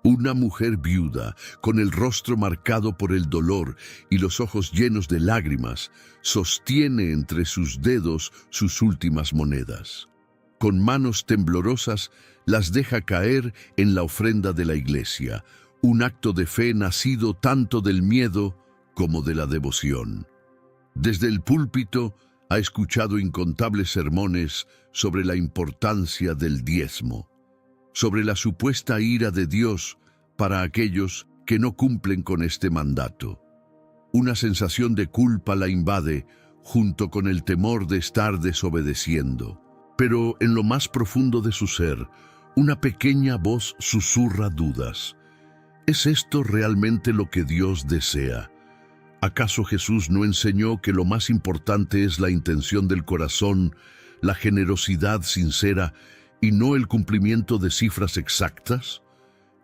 Una mujer viuda, con el rostro marcado por el dolor y los ojos llenos de lágrimas, sostiene entre sus dedos sus últimas monedas. Con manos temblorosas las deja caer en la ofrenda de la iglesia, un acto de fe nacido tanto del miedo como de la devoción. Desde el púlpito ha escuchado incontables sermones sobre la importancia del diezmo, sobre la supuesta ira de Dios para aquellos que no cumplen con este mandato. Una sensación de culpa la invade junto con el temor de estar desobedeciendo. Pero en lo más profundo de su ser, una pequeña voz susurra dudas. ¿Es esto realmente lo que Dios desea? ¿Acaso Jesús no enseñó que lo más importante es la intención del corazón, la generosidad sincera y no el cumplimiento de cifras exactas?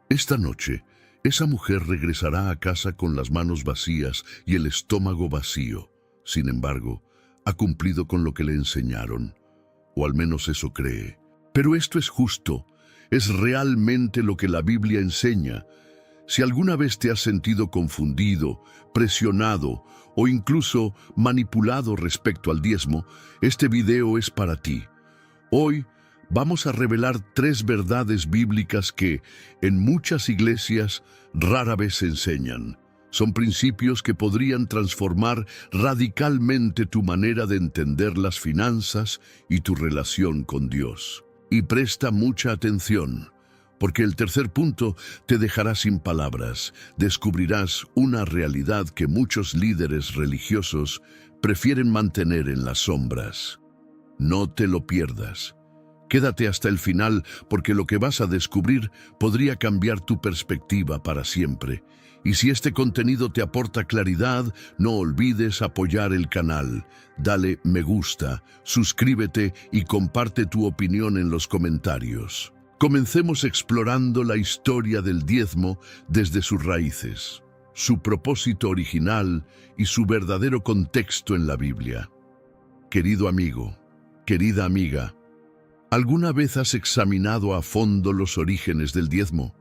Esta noche, esa mujer regresará a casa con las manos vacías y el estómago vacío. Sin embargo, ha cumplido con lo que le enseñaron, o al menos eso cree. Pero esto es justo, es realmente lo que la Biblia enseña. Si alguna vez te has sentido confundido, presionado o incluso manipulado respecto al diezmo, este video es para ti. Hoy vamos a revelar 3 verdades bíblicas que, en muchas iglesias, rara vez se enseñan. Son principios que podrían transformar radicalmente tu manera de entender las finanzas y tu relación con Dios. Y presta mucha atención, porque el tercer punto te dejará sin palabras. Descubrirás una realidad que muchos líderes religiosos prefieren mantener en las sombras. No te lo pierdas. Quédate hasta el final, porque lo que vas a descubrir podría cambiar tu perspectiva para siempre. Y si este contenido te aporta claridad, no olvides apoyar el canal. Dale me gusta, suscríbete y comparte tu opinión en los comentarios. Comencemos explorando la historia del diezmo desde sus raíces, su propósito original y su verdadero contexto en la Biblia. Querido amigo, querida amiga, ¿alguna vez has examinado a fondo los orígenes del diezmo?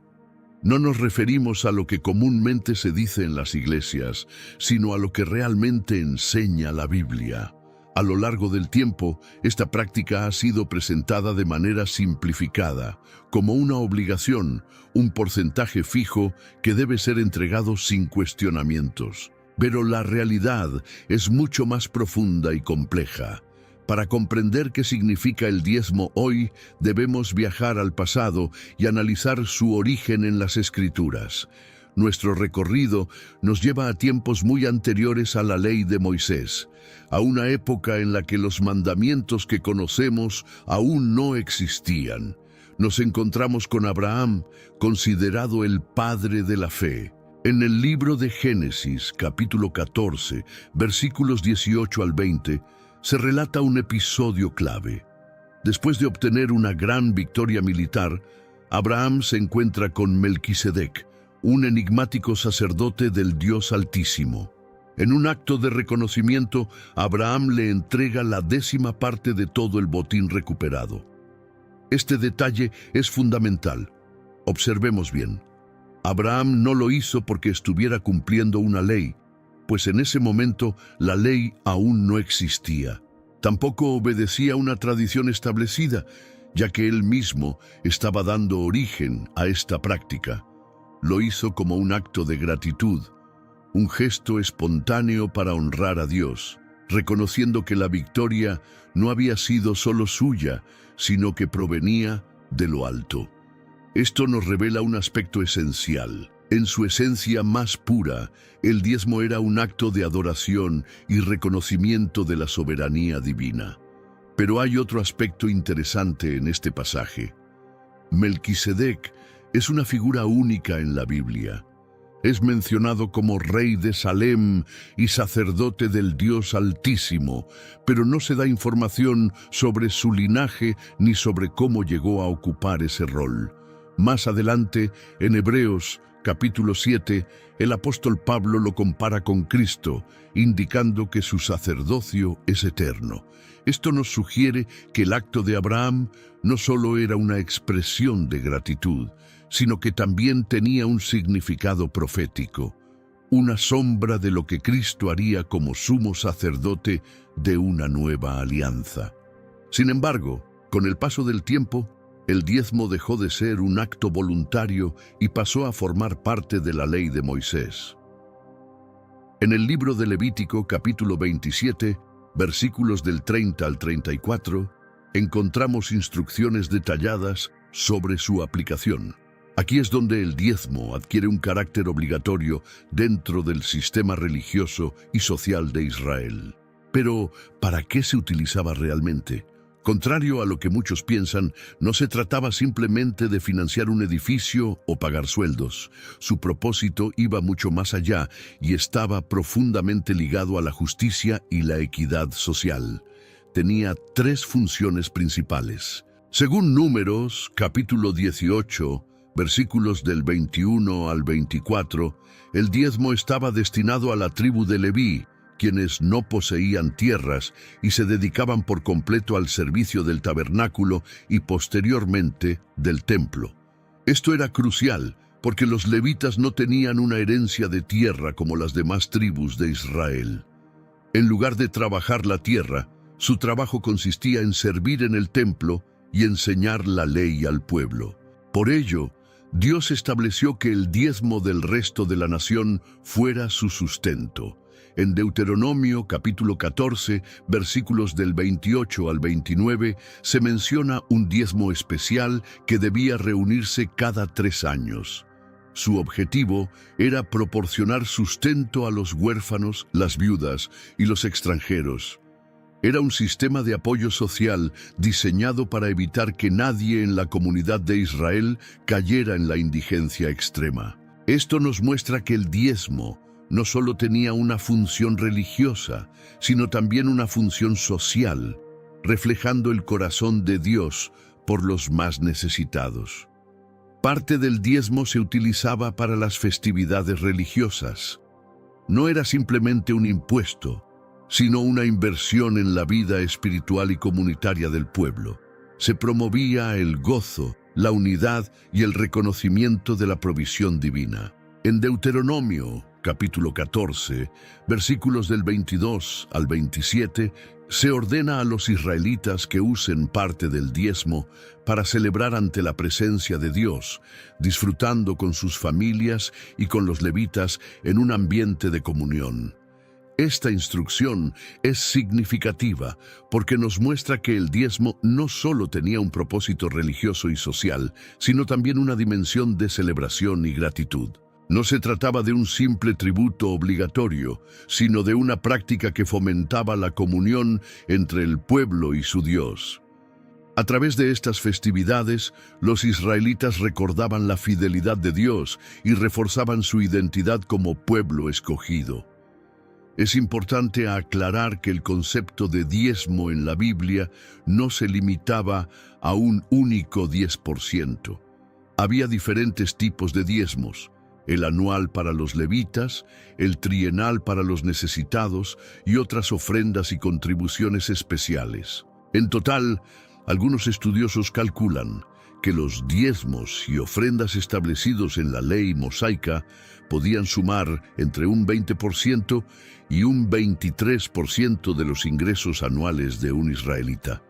No nos referimos a lo que comúnmente se dice en las iglesias, sino a lo que realmente enseña la Biblia. A lo largo del tiempo, esta práctica ha sido presentada de manera simplificada, como una obligación, un porcentaje fijo que debe ser entregado sin cuestionamientos. Pero la realidad es mucho más profunda y compleja. Para comprender qué significa el diezmo hoy, debemos viajar al pasado y analizar su origen en las Escrituras. Nuestro recorrido nos lleva a tiempos muy anteriores a la ley de Moisés, a una época en la que los mandamientos que conocemos aún no existían. Nos encontramos con Abraham, considerado el padre de la fe. En el libro de Génesis, capítulo 14, versículos 18 al 20, se relata un episodio clave. Después de obtener una gran victoria militar, Abraham se encuentra con Melquisedec, un enigmático sacerdote del Dios Altísimo. En un acto de reconocimiento, Abraham le entrega la 10ª parte de todo el botín recuperado. Este detalle es fundamental. Observemos bien. Abraham no lo hizo porque estuviera cumpliendo una ley, pues en ese momento la ley aún no existía. Tampoco obedecía una tradición establecida, ya que él mismo estaba dando origen a esta práctica. Lo hizo como un acto de gratitud, un gesto espontáneo para honrar a Dios, reconociendo que la victoria no había sido solo suya, sino que provenía de lo alto. Esto nos revela un aspecto esencial. En su esencia más pura, el diezmo era un acto de adoración y reconocimiento de la soberanía divina. Pero hay otro aspecto interesante en este pasaje. Melquisedec es una figura única en la Biblia. Es mencionado como rey de Salem y sacerdote del Dios Altísimo, pero no se da información sobre su linaje ni sobre cómo llegó a ocupar ese rol. Más adelante, en Hebreos, capítulo 7, el apóstol Pablo lo compara con Cristo, indicando que su sacerdocio es eterno. Esto nos sugiere que el acto de Abraham no solo era una expresión de gratitud, sino que también tenía un significado profético, una sombra de lo que Cristo haría como sumo sacerdote de una nueva alianza. Sin embargo, con el paso del tiempo, el diezmo dejó de ser un acto voluntario y pasó a formar parte de la ley de Moisés. En el libro de Levítico, capítulo 27, versículos del 30 al 34, encontramos instrucciones detalladas sobre su aplicación. Aquí es donde el diezmo adquiere un carácter obligatorio dentro del sistema religioso y social de Israel. Pero, ¿para qué se utilizaba realmente? Contrario a lo que muchos piensan, no se trataba simplemente de financiar un edificio o pagar sueldos. Su propósito iba mucho más allá y estaba profundamente ligado a la justicia y la equidad social. Tenía tres funciones principales. Según Números, capítulo 18, versículos del 21 al 24, el diezmo estaba destinado a la tribu de Leví, quienes no poseían tierras y se dedicaban por completo al servicio del tabernáculo y posteriormente del templo. Esto era crucial porque los levitas no tenían una herencia de tierra como las demás tribus de Israel. En lugar de trabajar la tierra, su trabajo consistía en servir en el templo y enseñar la ley al pueblo. Por ello, Dios estableció que el diezmo del resto de la nación fuera su sustento. En Deuteronomio capítulo 14, versículos del 28 al 29, se menciona un diezmo especial que debía reunirse cada 3 años. Su objetivo era proporcionar sustento a los huérfanos, las viudas y los extranjeros. Era un sistema de apoyo social diseñado para evitar que nadie en la comunidad de Israel cayera en la indigencia extrema. Esto nos muestra que el diezmo no solo tenía una función religiosa, sino también una función social, reflejando el corazón de Dios por los más necesitados. Parte del diezmo se utilizaba para las festividades religiosas. No era simplemente un impuesto, sino una inversión en la vida espiritual y comunitaria del pueblo. Se promovía el gozo, la unidad y el reconocimiento de la provisión divina. En Deuteronomio, capítulo 14, versículos del 22 al 27, se ordena a los israelitas que usen parte del diezmo para celebrar ante la presencia de Dios, disfrutando con sus familias y con los levitas en un ambiente de comunión. Esta instrucción es significativa porque nos muestra que el diezmo no solo tenía un propósito religioso y social, sino también una dimensión de celebración y gratitud. No se trataba de un simple tributo obligatorio, sino de una práctica que fomentaba la comunión entre el pueblo y su Dios. A través de estas festividades, los israelitas recordaban la fidelidad de Dios y reforzaban su identidad como pueblo escogido. Es importante aclarar que el concepto de diezmo en la Biblia no se limitaba a un único 10%. Había diferentes tipos de diezmos: el anual para los levitas, el trienal para los necesitados y otras ofrendas y contribuciones especiales. En total, algunos estudiosos calculan que los diezmos y ofrendas establecidos en la ley mosaica podían sumar entre un 20% y un 23% de los ingresos anuales de un israelita.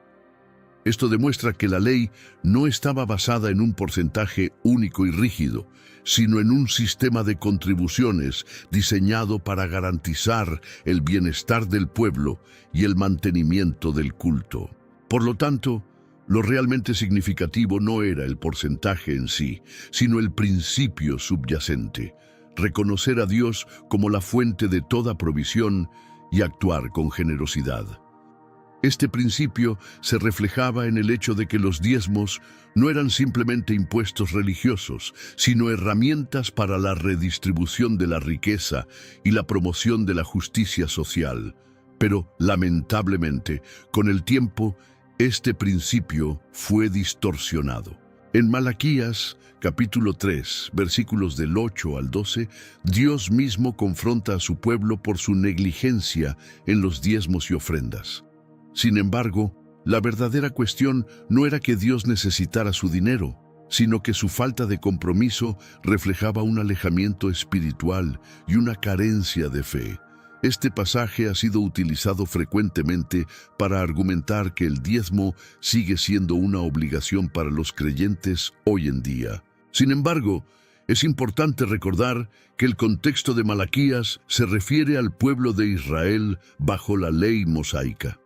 Esto demuestra que la ley no estaba basada en un porcentaje único y rígido, sino en un sistema de contribuciones diseñado para garantizar el bienestar del pueblo y el mantenimiento del culto. Por lo tanto, lo realmente significativo no era el porcentaje en sí, sino el principio subyacente: reconocer a Dios como la fuente de toda provisión y actuar con generosidad. Este principio se reflejaba en el hecho de que los diezmos no eran simplemente impuestos religiosos, sino herramientas para la redistribución de la riqueza y la promoción de la justicia social. Pero, lamentablemente, con el tiempo, este principio fue distorsionado. En Malaquías, capítulo 3, versículos del 8 al 12, Dios mismo confronta a su pueblo por su negligencia en los diezmos y ofrendas. Sin embargo, la verdadera cuestión no era que Dios necesitara su dinero, sino que su falta de compromiso reflejaba un alejamiento espiritual y una carencia de fe. Este pasaje ha sido utilizado frecuentemente para argumentar que el diezmo sigue siendo una obligación para los creyentes hoy en día. Sin embargo, es importante recordar que el contexto de Malaquías se refiere al pueblo de Israel bajo la ley mosaica.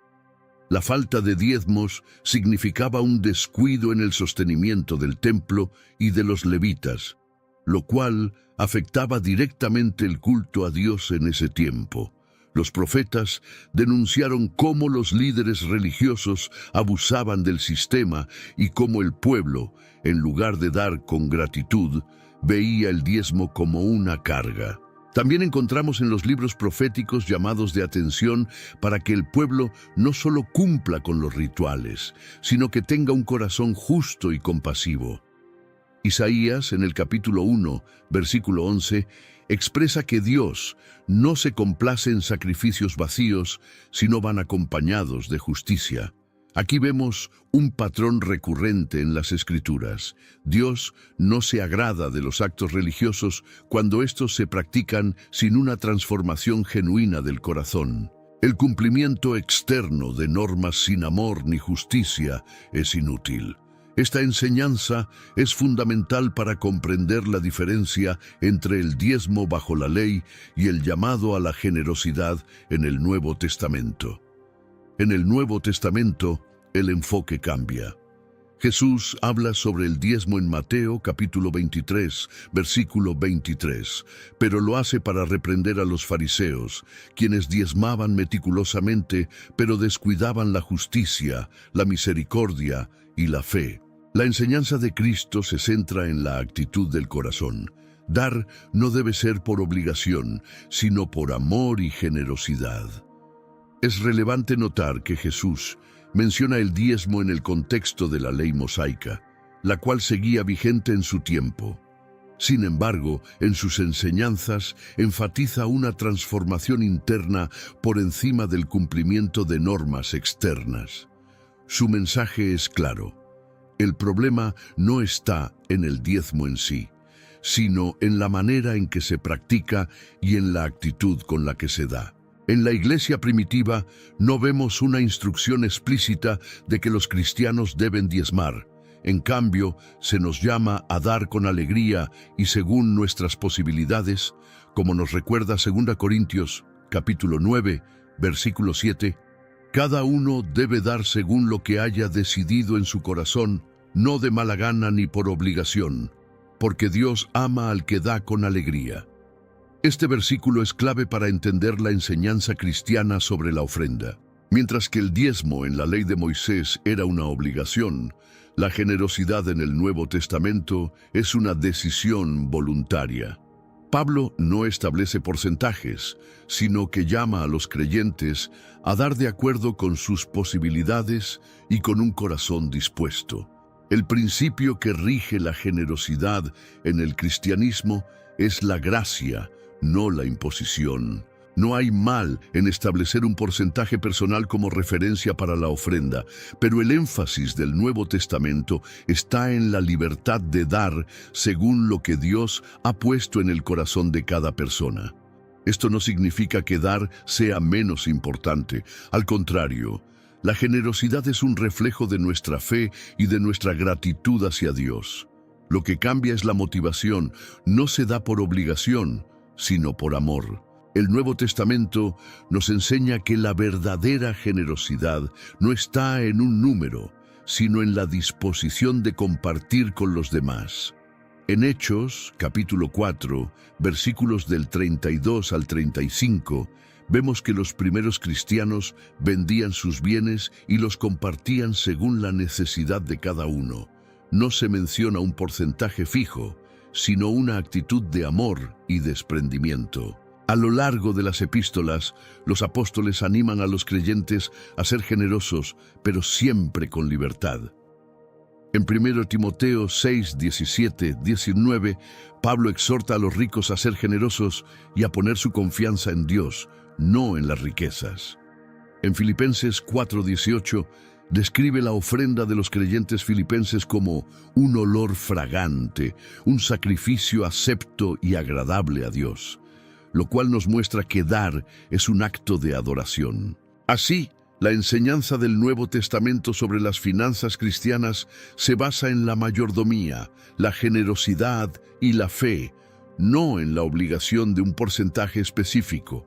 La falta de diezmos significaba un descuido en el sostenimiento del templo y de los levitas, lo cual afectaba directamente el culto a Dios en ese tiempo. Los profetas denunciaron cómo los líderes religiosos abusaban del sistema y cómo el pueblo, en lugar de dar con gratitud, veía el diezmo como una carga. También encontramos en los libros proféticos llamados de atención para que el pueblo no solo cumpla con los rituales, sino que tenga un corazón justo y compasivo. Isaías, en el capítulo 1, versículo 11, expresa que Dios no se complace en sacrificios vacíos, sino van acompañados de justicia. Aquí vemos un patrón recurrente en las Escrituras. Dios no se agrada de los actos religiosos cuando estos se practican sin una transformación genuina del corazón. El cumplimiento externo de normas sin amor ni justicia es inútil. Esta enseñanza es fundamental para comprender la diferencia entre el diezmo bajo la ley y el llamado a la generosidad en el Nuevo Testamento. En el Nuevo Testamento, el enfoque cambia. Jesús habla sobre el diezmo en Mateo capítulo 23, versículo 23, pero lo hace para reprender a los fariseos, quienes diezmaban meticulosamente, pero descuidaban la justicia, la misericordia y la fe. La enseñanza de Cristo se centra en la actitud del corazón. Dar no debe ser por obligación, sino por amor y generosidad. Es relevante notar que Jesús menciona el diezmo en el contexto de la ley mosaica, la cual seguía vigente en su tiempo. Sin embargo, en sus enseñanzas enfatiza una transformación interna por encima del cumplimiento de normas externas. Su mensaje es claro. El problema no está en el diezmo en sí, sino en la manera en que se practica y en la actitud con la que se da. En la iglesia primitiva no vemos una instrucción explícita de que los cristianos deben diezmar. En cambio, se nos llama a dar con alegría y según nuestras posibilidades, como nos recuerda 2 Corintios, capítulo 9, versículo 7. Cada uno debe dar según lo que haya decidido en su corazón, no de mala gana ni por obligación, porque Dios ama al que da con alegría. Este versículo es clave para entender la enseñanza cristiana sobre la ofrenda. Mientras que el diezmo en la ley de Moisés era una obligación, la generosidad en el Nuevo Testamento es una decisión voluntaria. Pablo no establece porcentajes, sino que llama a los creyentes a dar de acuerdo con sus posibilidades y con un corazón dispuesto. El principio que rige la generosidad en el cristianismo es la gracia, no la imposición. No hay mal en establecer un porcentaje personal como referencia para la ofrenda, pero el énfasis del Nuevo Testamento está en la libertad de dar según lo que Dios ha puesto en el corazón de cada persona. Esto no significa que dar sea menos importante. Al contrario, la generosidad es un reflejo de nuestra fe y de nuestra gratitud hacia Dios. Lo que cambia es la motivación. No se da por obligación, sino por amor. El Nuevo Testamento nos enseña que la verdadera generosidad no está en un número, sino en la disposición de compartir con los demás. En Hechos, capítulo 4, versículos del 32 al 35, vemos que los primeros cristianos vendían sus bienes y los compartían según la necesidad de cada uno. No se menciona un porcentaje fijo, sino una actitud de amor y desprendimiento. A lo largo de las epístolas, los apóstoles animan a los creyentes a ser generosos, pero siempre con libertad. En 1 Timoteo 6, 17, 19, Pablo exhorta a los ricos a ser generosos y a poner su confianza en Dios, no en las riquezas. En Filipenses 4, 18, describe la ofrenda de los creyentes filipenses como un olor fragante, un sacrificio acepto y agradable a Dios, lo cual nos muestra que dar es un acto de adoración. Así, la enseñanza del Nuevo Testamento sobre las finanzas cristianas se basa en la mayordomía, la generosidad y la fe, no en la obligación de un porcentaje específico.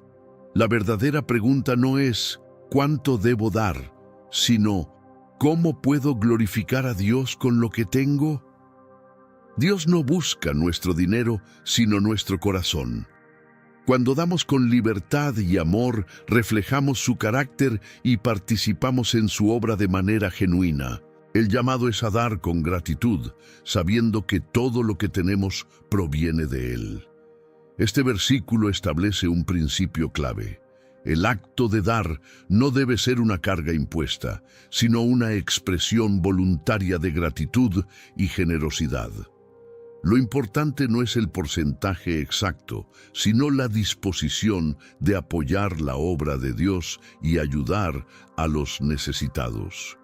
La verdadera pregunta no es ¿cuánto debo dar?, sino ¿cómo puedo glorificar a Dios con lo que tengo? Dios no busca nuestro dinero, sino nuestro corazón. Cuando damos con libertad y amor, reflejamos su carácter y participamos en su obra de manera genuina. El llamado es a dar con gratitud, sabiendo que todo lo que tenemos proviene de Él. Este versículo establece un principio clave. El acto de dar no debe ser una carga impuesta, sino una expresión voluntaria de gratitud y generosidad. Lo importante no es el porcentaje exacto, sino la disposición de apoyar la obra de Dios y ayudar a los necesitados.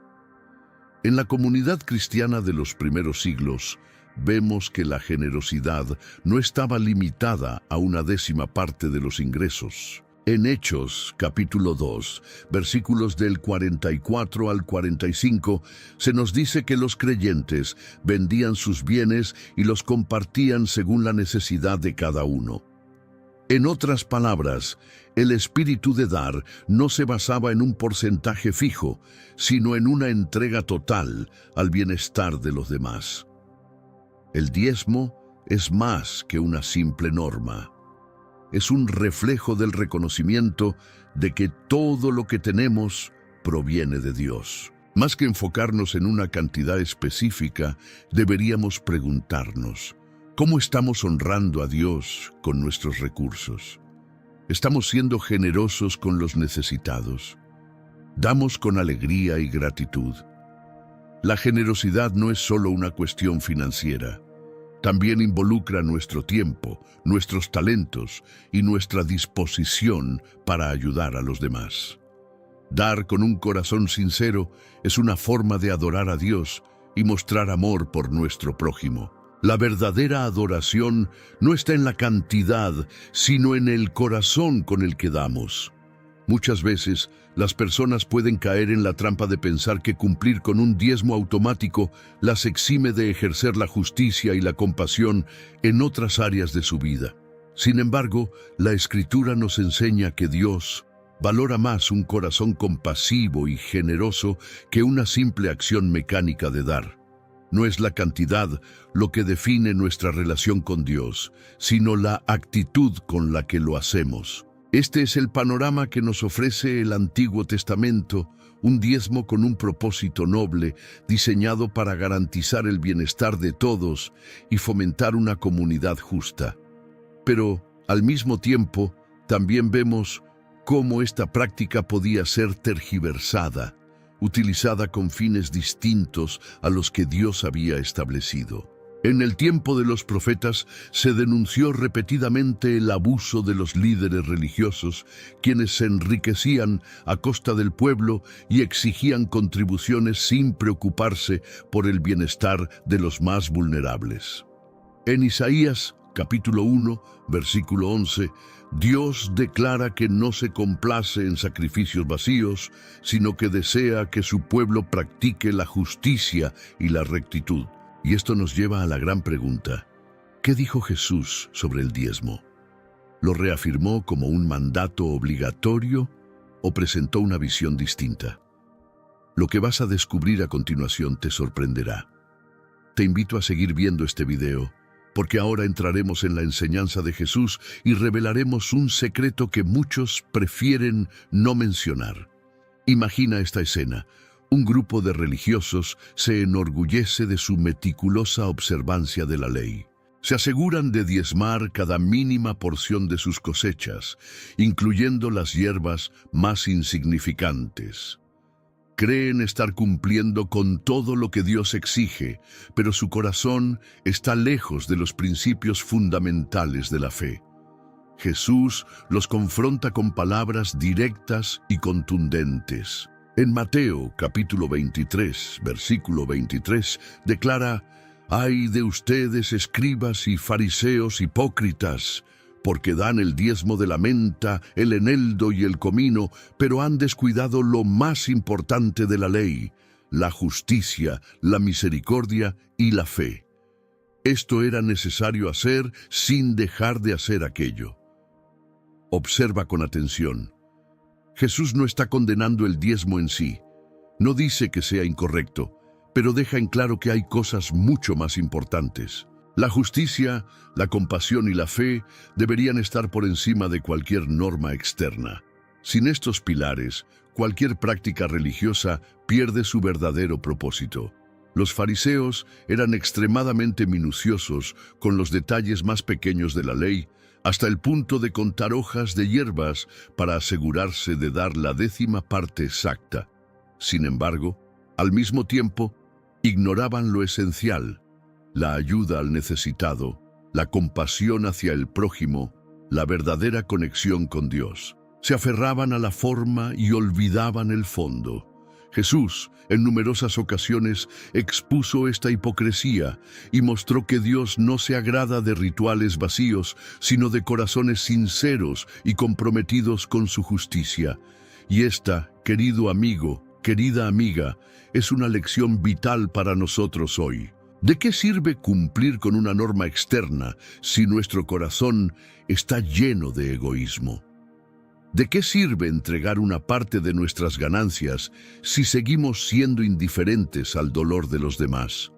En la comunidad cristiana de los primeros siglos, vemos que la generosidad no estaba limitada a una décima parte de los ingresos. En Hechos, capítulo 2, versículos del 44 al 45, se nos dice que los creyentes vendían sus bienes y los compartían según la necesidad de cada uno. En otras palabras, el espíritu de dar no se basaba en un porcentaje fijo, sino en una entrega total al bienestar de los demás. El diezmo es más que una simple norma. Es un reflejo del reconocimiento de que todo lo que tenemos proviene de Dios. Más que enfocarnos en una cantidad específica, deberíamos preguntarnos, ¿cómo estamos honrando a Dios con nuestros recursos? ¿Estamos siendo generosos con los necesitados? ¿Damos con alegría y gratitud? La generosidad no es solo una cuestión financiera. También involucra nuestro tiempo, nuestros talentos y nuestra disposición para ayudar a los demás. Dar con un corazón sincero es una forma de adorar a Dios y mostrar amor por nuestro prójimo. La verdadera adoración no está en la cantidad, sino en el corazón con el que damos. Muchas veces, las personas pueden caer en la trampa de pensar que cumplir con un diezmo automático las exime de ejercer la justicia y la compasión en otras áreas de su vida. Sin embargo, la Escritura nos enseña que Dios valora más un corazón compasivo y generoso que una simple acción mecánica de dar. No es la cantidad lo que define nuestra relación con Dios, sino la actitud con la que lo hacemos. Este es el panorama que nos ofrece el Antiguo Testamento, un diezmo con un propósito noble, diseñado para garantizar el bienestar de todos y fomentar una comunidad justa. Pero, al mismo tiempo, también vemos cómo esta práctica podía ser tergiversada, utilizada con fines distintos a los que Dios había establecido. En el tiempo de los profetas se denunció repetidamente el abuso de los líderes religiosos, quienes se enriquecían a costa del pueblo y exigían contribuciones sin preocuparse por el bienestar de los más vulnerables. En Isaías, capítulo 1, versículo 11, Dios declara que no se complace en sacrificios vacíos, sino que desea que su pueblo practique la justicia y la rectitud. Y esto nos lleva a la gran pregunta, ¿qué dijo Jesús sobre el diezmo? ¿Lo reafirmó como un mandato obligatorio o presentó una visión distinta? Lo que vas a descubrir a continuación te sorprenderá. Te invito a seguir viendo este video, porque ahora entraremos en la enseñanza de Jesús y revelaremos un secreto que muchos prefieren no mencionar. Imagina esta escena. Un grupo de religiosos se enorgullece de su meticulosa observancia de la ley. Se aseguran de diezmar cada mínima porción de sus cosechas, incluyendo las hierbas más insignificantes. Creen estar cumpliendo con todo lo que Dios exige, pero su corazón está lejos de los principios fundamentales de la fe. Jesús los confronta con palabras directas y contundentes. En Mateo capítulo 23, versículo 23, declara: «Ay de ustedes, escribas y fariseos hipócritas, porque dan el diezmo de la menta, el eneldo y el comino, pero han descuidado lo más importante de la ley, la justicia, la misericordia y la fe». Esto era necesario hacer sin dejar de hacer aquello. Observa con atención. Jesús no está condenando el diezmo en sí. No dice que sea incorrecto, pero deja en claro que hay cosas mucho más importantes. La justicia, la compasión y la fe deberían estar por encima de cualquier norma externa. Sin estos pilares, cualquier práctica religiosa pierde su verdadero propósito. Los fariseos eran extremadamente minuciosos con los detalles más pequeños de la ley, hasta el punto de contar hojas de hierbas para asegurarse de dar la 10ª parte exacta. Sin embargo, al mismo tiempo, ignoraban lo esencial: la ayuda al necesitado, la compasión hacia el prójimo, la verdadera conexión con Dios. Se aferraban a la forma y olvidaban el fondo. Jesús, en numerosas ocasiones, expuso esta hipocresía y mostró que Dios no se agrada de rituales vacíos, sino de corazones sinceros y comprometidos con su justicia. Y esta, querido amigo, querida amiga, es una lección vital para nosotros hoy. ¿De qué sirve cumplir con una norma externa si nuestro corazón está lleno de egoísmo? ¿De qué sirve entregar una parte de nuestras ganancias si seguimos siendo indiferentes al dolor de los demás?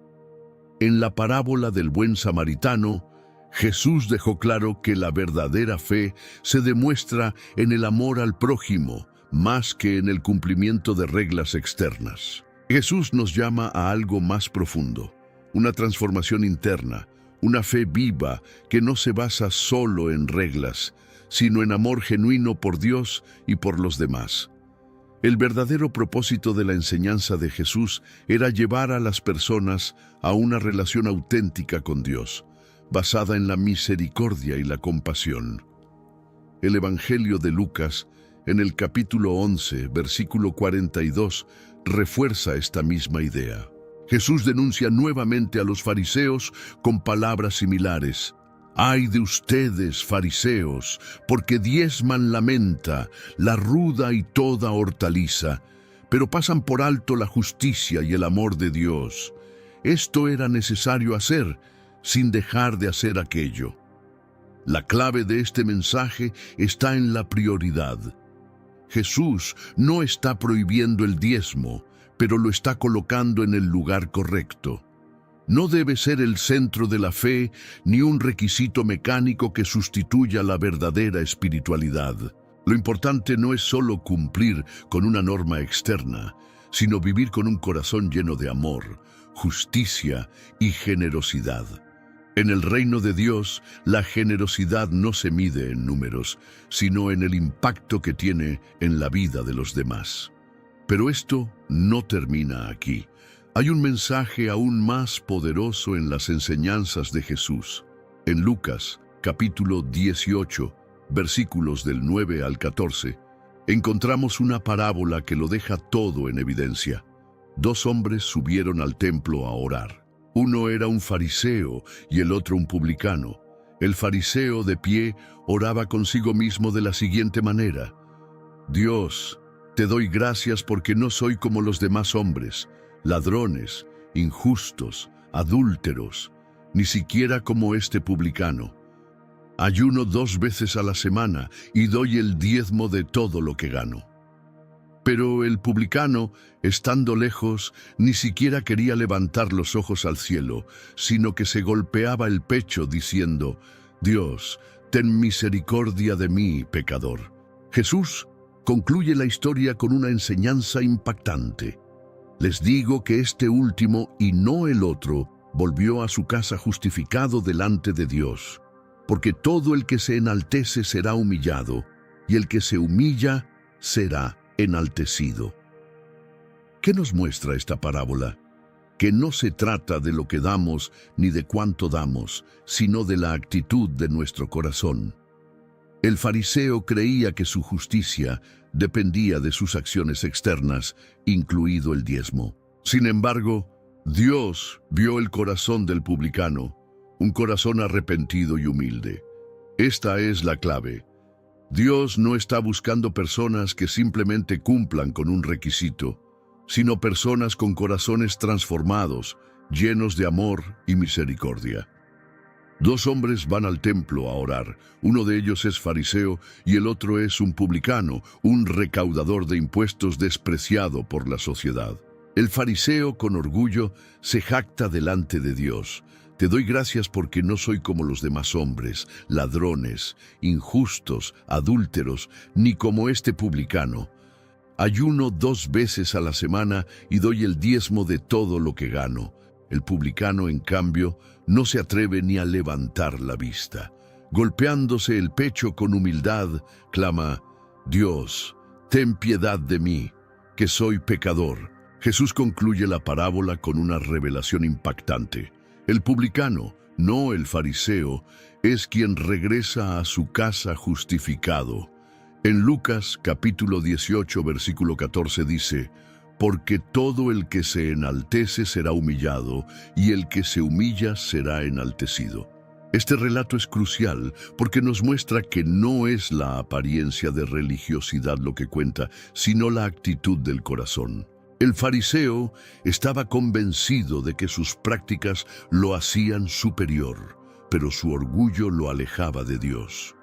En la parábola del buen samaritano, Jesús dejó claro que la verdadera fe se demuestra en el amor al prójimo, más que en el cumplimiento de reglas externas. Jesús nos llama a algo más profundo, una transformación interna, una fe viva que no se basa solo en reglas, sino en amor genuino por Dios y por los demás. El verdadero propósito de la enseñanza de Jesús era llevar a las personas a una relación auténtica con Dios, basada en la misericordia y la compasión. El Evangelio de Lucas, en el capítulo 11, versículo 42, refuerza esta misma idea. Jesús denuncia nuevamente a los fariseos con palabras similares. «Ay de ustedes, fariseos, porque diezman la menta, la ruda y toda hortaliza, pero pasan por alto la justicia y el amor de Dios. Esto era necesario hacer, sin dejar de hacer aquello». La clave de este mensaje está en la prioridad. Jesús no está prohibiendo el diezmo, pero lo está colocando en el lugar correcto. No debe ser el centro de la fe ni un requisito mecánico que sustituya la verdadera espiritualidad. Lo importante no es solo cumplir con una norma externa, sino vivir con un corazón lleno de amor, justicia y generosidad. En el reino de Dios, la generosidad no se mide en números, sino en el impacto que tiene en la vida de los demás. Pero esto no termina aquí. Hay un mensaje aún más poderoso en las enseñanzas de Jesús. En Lucas, capítulo 18, versículos del 9 al 14, encontramos una parábola que lo deja todo en evidencia. 2 hombres subieron al templo a orar. Uno era un fariseo y el otro un publicano. El fariseo, de pie, oraba consigo mismo de la siguiente manera: «Dios, te doy gracias porque no soy como los demás hombres, ladrones, injustos, adúlteros, ni siquiera como este publicano. Ayuno 2 veces a la semana y doy el diezmo de todo lo que gano». Pero el publicano, estando lejos, ni siquiera quería levantar los ojos al cielo, sino que se golpeaba el pecho diciendo: «Dios, ten misericordia de mí, pecador». Jesús concluye la historia con una enseñanza impactante. Les digo que este último, y no el otro, volvió a su casa justificado delante de Dios, porque todo el que se enaltece será humillado, y el que se humilla será enaltecido. ¿Qué nos muestra esta parábola? Que no se trata de lo que damos ni de cuánto damos, sino de la actitud de nuestro corazón. El fariseo creía que su justicia dependía de sus acciones externas, incluido el diezmo. Sin embargo, Dios vio el corazón del publicano, un corazón arrepentido y humilde. Esta es la clave. Dios no está buscando personas que simplemente cumplan con un requisito, sino personas con corazones transformados, llenos de amor y misericordia. Dos hombres van al templo a orar. Uno de ellos es fariseo y el otro es un publicano, un recaudador de impuestos despreciado por la sociedad. El fariseo, con orgullo, se jacta delante de Dios. Te doy gracias porque no soy como los demás hombres, ladrones, injustos, adúlteros, ni como este publicano. Ayuno 2 veces a la semana y doy el diezmo de todo lo que gano. El publicano, en cambio, no se atreve ni a levantar la vista. Golpeándose el pecho con humildad, clama: Dios, ten piedad de mí, que soy pecador. Jesús concluye la parábola con una revelación impactante. El publicano, no el fariseo, es quien regresa a su casa justificado. En Lucas capítulo 18, versículo 14 dice: porque todo el que se enaltece será humillado, y el que se humilla será enaltecido. Este relato es crucial porque nos muestra que no es la apariencia de religiosidad lo que cuenta, sino la actitud del corazón. El fariseo estaba convencido de que sus prácticas lo hacían superior, pero su orgullo lo alejaba de Dios.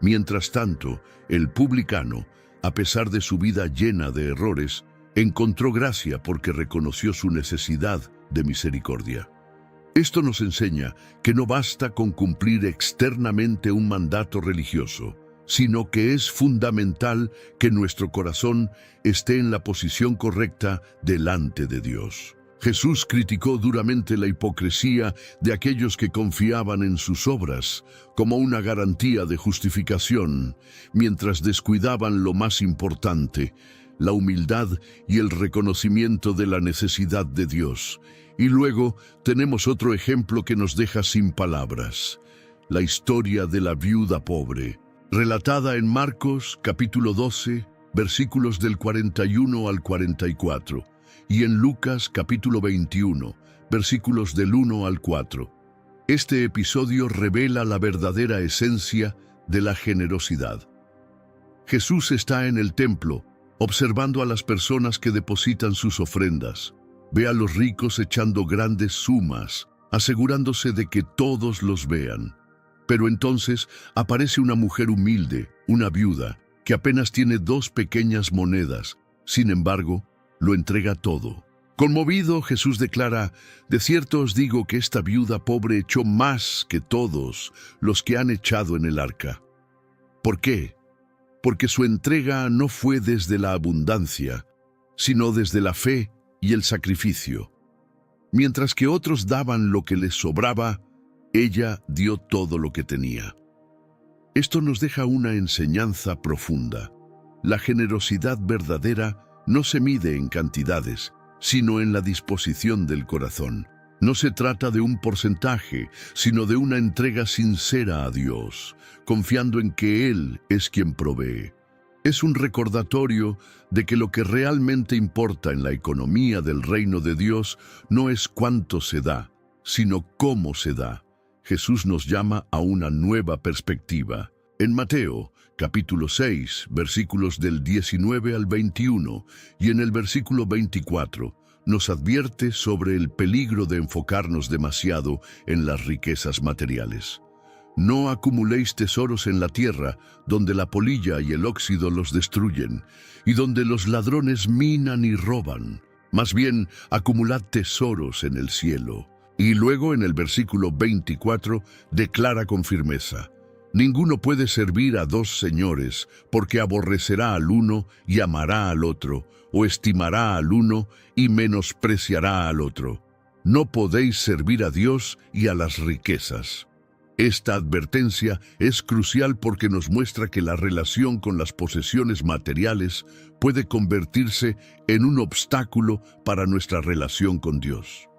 Mientras tanto, el publicano, a pesar de su vida llena de errores, encontró gracia porque reconoció su necesidad de misericordia. Esto nos enseña que no basta con cumplir externamente un mandato religioso, sino que es fundamental que nuestro corazón esté en la posición correcta delante de Dios. Jesús criticó duramente la hipocresía de aquellos que confiaban en sus obras como una garantía de justificación, mientras descuidaban lo más importante, la humildad y el reconocimiento de la necesidad de Dios. Y luego tenemos otro ejemplo que nos deja sin palabras: la historia de la viuda pobre, relatada en Marcos capítulo 12, versículos del 41 al 44, y en Lucas capítulo 21, versículos del 1 al 4. Este episodio revela la verdadera esencia de la generosidad. Jesús está en el templo, observando a las personas que depositan sus ofrendas. Ve a los ricos echando grandes sumas, asegurándose de que todos los vean. Pero entonces aparece una mujer humilde, una viuda, que apenas tiene 2 pequeñas monedas. Sin embargo, lo entrega todo. Conmovido, Jesús declara: de cierto os digo que esta viuda pobre echó más que todos los que han echado en el arca. ¿Por qué? Porque su entrega no fue desde la abundancia, sino desde la fe y el sacrificio. Mientras que otros daban lo que les sobraba, ella dio todo lo que tenía. Esto nos deja una enseñanza profunda. La generosidad verdadera no se mide en cantidades, sino en la disposición del corazón. No se trata de un porcentaje, sino de una entrega sincera a Dios, confiando en que Él es quien provee. Es un recordatorio de que lo que realmente importa en la economía del reino de Dios no es cuánto se da, sino cómo se da. Jesús nos llama a una nueva perspectiva. En Mateo, capítulo 6, versículos del 19 al 21, y en el versículo 24, nos advierte sobre el peligro de enfocarnos demasiado en las riquezas materiales. No acumuléis tesoros en la tierra, donde la polilla y el óxido los destruyen, y donde los ladrones minan y roban. Más bien, acumulad tesoros en el cielo. Y luego, en el versículo 24, declara con firmeza: ninguno puede servir a 2 señores, porque aborrecerá al uno y amará al otro, o estimará al uno y menospreciará al otro. No podéis servir a Dios y a las riquezas. Esta advertencia es crucial porque nos muestra que la relación con las posesiones materiales puede convertirse en un obstáculo para nuestra relación con Dios.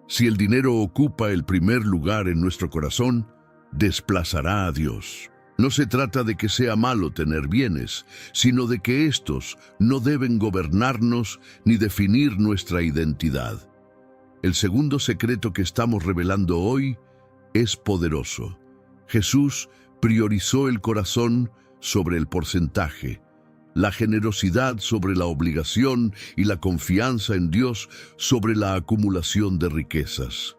Si el dinero ocupa el primer lugar en nuestro corazón, desplazará a Dios. No se trata de que sea malo tener bienes, sino de que estos no deben gobernarnos ni definir nuestra identidad. El segundo secreto que estamos revelando hoy es poderoso. Jesús priorizó el corazón sobre el porcentaje, la generosidad sobre la obligación y la confianza en Dios sobre la acumulación de riquezas.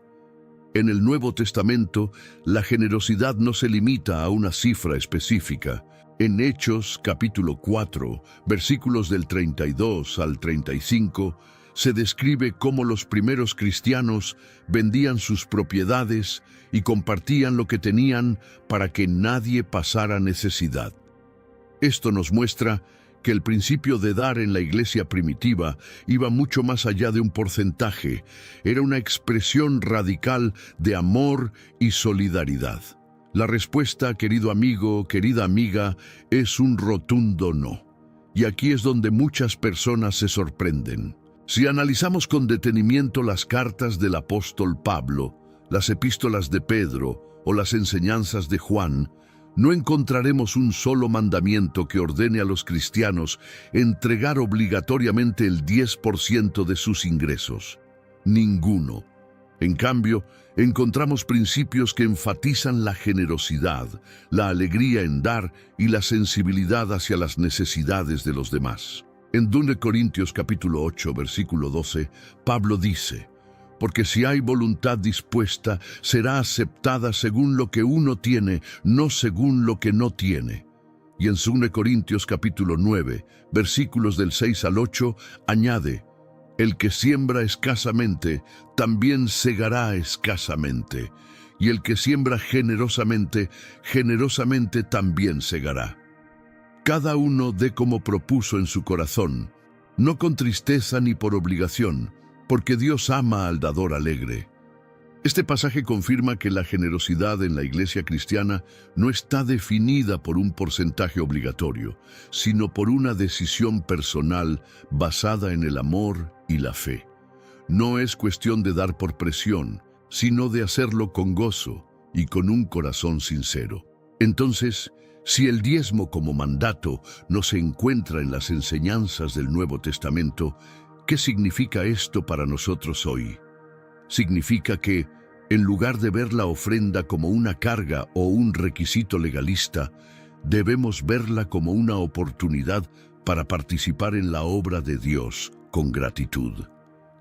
En el Nuevo Testamento, la generosidad no se limita a una cifra específica. En Hechos capítulo 4, versículos del 32 al 35, se describe cómo los primeros cristianos vendían sus propiedades y compartían lo que tenían para que nadie pasara necesidad. Esto nos muestra que el principio de dar en la iglesia primitiva iba mucho más allá de un porcentaje, era una expresión radical de amor y solidaridad. La respuesta, querido amigo, querida amiga, es un rotundo no. Y aquí es donde muchas personas se sorprenden. Si analizamos con detenimiento las cartas del apóstol Pablo, las epístolas de Pedro o las enseñanzas de Juan, no encontraremos un solo mandamiento que ordene a los cristianos entregar obligatoriamente el 10% de sus ingresos. Ninguno. En cambio, encontramos principios que enfatizan la generosidad, la alegría en dar y la sensibilidad hacia las necesidades de los demás. En 2 Corintios capítulo 8, versículo 12, Pablo dice: porque si hay voluntad dispuesta, será aceptada según lo que uno tiene, no según lo que no tiene. Y en 2 Corintios capítulo 9, versículos del 6 al 8, añade: el que siembra escasamente, también segará escasamente. Y el que siembra generosamente, generosamente también segará. Cada uno dé como propuso en su corazón, no con tristeza ni por obligación, porque Dios ama al dador alegre. Este pasaje confirma que la generosidad en la iglesia cristiana no está definida por un porcentaje obligatorio, sino por una decisión personal basada en el amor y la fe. No es cuestión de dar por presión, sino de hacerlo con gozo y con un corazón sincero. Entonces, si el diezmo como mandato no se encuentra en las enseñanzas del Nuevo Testamento, ¿qué significa esto para nosotros hoy? Significa que, en lugar de ver la ofrenda como una carga o un requisito legalista, debemos verla como una oportunidad para participar en la obra de Dios con gratitud.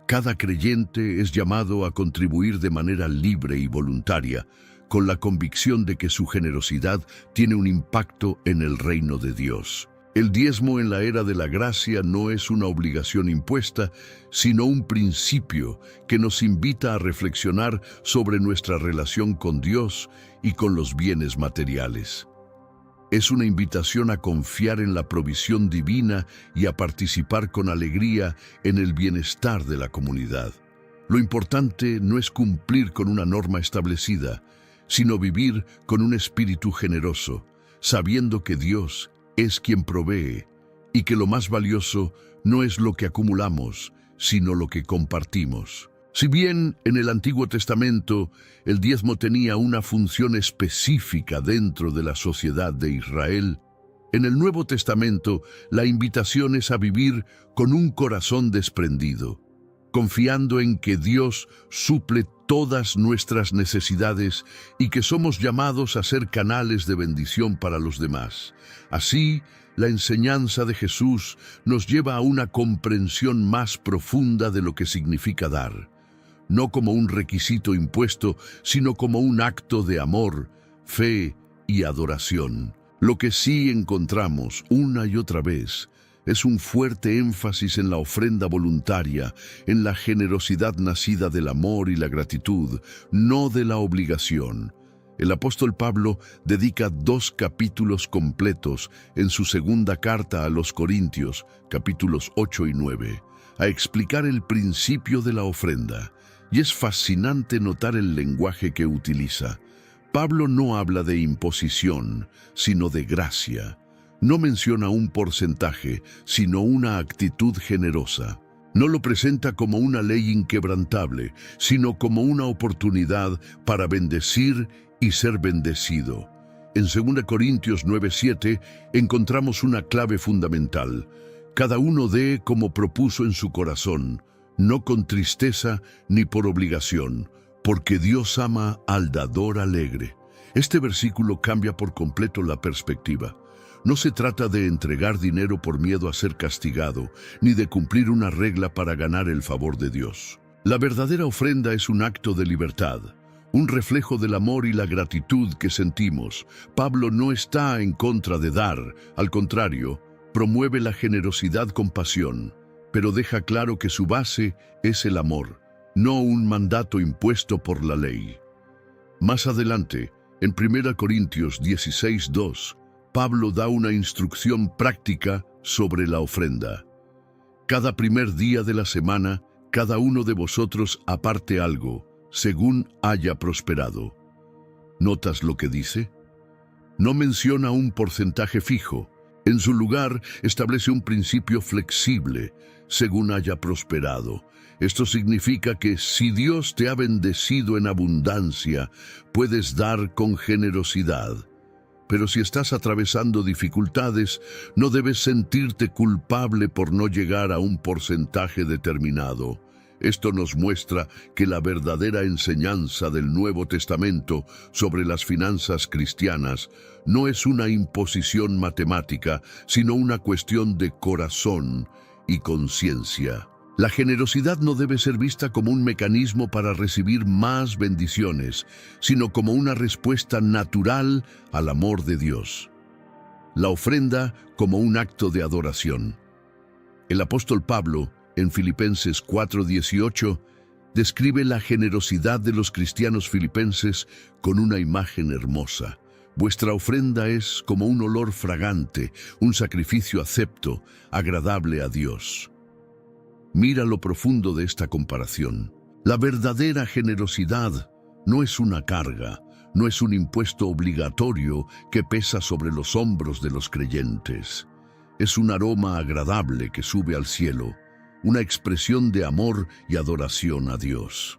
Cada creyente es llamado a contribuir de manera libre y voluntaria, con la convicción de que su generosidad tiene un impacto en el reino de Dios. El diezmo en la era de la gracia no es una obligación impuesta, sino un principio que nos invita a reflexionar sobre nuestra relación con Dios y con los bienes materiales. Es una invitación a confiar en la provisión divina y a participar con alegría en el bienestar de la comunidad. Lo importante no es cumplir con una norma establecida, sino vivir con un espíritu generoso, sabiendo que Dios es quien provee y que lo más valioso no es lo que acumulamos, sino lo que compartimos. Si bien en el Antiguo Testamento el diezmo tenía una función específica dentro de la sociedad de Israel, en el Nuevo Testamento la invitación es a vivir con un corazón desprendido, confiando en que Dios suple todas nuestras necesidades y que somos llamados a ser canales de bendición para los demás. Así, la enseñanza de Jesús nos lleva a una comprensión más profunda de lo que significa dar, no como un requisito impuesto, sino como un acto de amor, fe y adoración. Lo que sí encontramos una y otra vez es un fuerte énfasis en la ofrenda voluntaria, en la generosidad nacida del amor y la gratitud, no de la obligación. El apóstol Pablo dedica 2 capítulos completos en su segunda carta a los Corintios, capítulos 8 y 9, a explicar el principio de la ofrenda. Y es fascinante notar el lenguaje que utiliza. Pablo no habla de imposición, sino de gracia. No menciona un porcentaje, sino una actitud generosa. No lo presenta como una ley inquebrantable, sino como una oportunidad para bendecir y ser bendecido. En 2 Corintios 9:7 encontramos una clave fundamental. Cada uno dé como propuso en su corazón, no con tristeza ni por obligación, porque Dios ama al dador alegre. Este versículo cambia por completo la perspectiva. No se trata de entregar dinero por miedo a ser castigado, ni de cumplir una regla para ganar el favor de Dios. La verdadera ofrenda es un acto de libertad, un reflejo del amor y la gratitud que sentimos. Pablo no está en contra de dar, al contrario, promueve la generosidad con pasión, pero deja claro que su base es el amor, no un mandato impuesto por la ley. Más adelante, en 1 Corintios 16:2, Pablo da una instrucción práctica sobre la ofrenda. Cada primer día de la semana, cada uno de vosotros aparte algo, según haya prosperado. ¿Notas lo que dice? No menciona un porcentaje fijo. En su lugar, establece un principio flexible, según haya prosperado. Esto significa que si Dios te ha bendecido en abundancia, puedes dar con generosidad. Pero si estás atravesando dificultades, no debes sentirte culpable por no llegar a un porcentaje determinado. Esto nos muestra que la verdadera enseñanza del Nuevo Testamento sobre las finanzas cristianas no es una imposición matemática, sino una cuestión de corazón y conciencia. La generosidad no debe ser vista como un mecanismo para recibir más bendiciones, sino como una respuesta natural al amor de Dios. La ofrenda como un acto de adoración. El apóstol Pablo, en Filipenses 4:18, describe la generosidad de los cristianos filipenses con una imagen hermosa. Vuestra ofrenda es como un olor fragante, un sacrificio acepto, agradable a Dios. Mira lo profundo de esta comparación. La verdadera generosidad no es una carga, no es un impuesto obligatorio que pesa sobre los hombros de los creyentes. Es un aroma agradable que sube al cielo, una expresión de amor y adoración a Dios.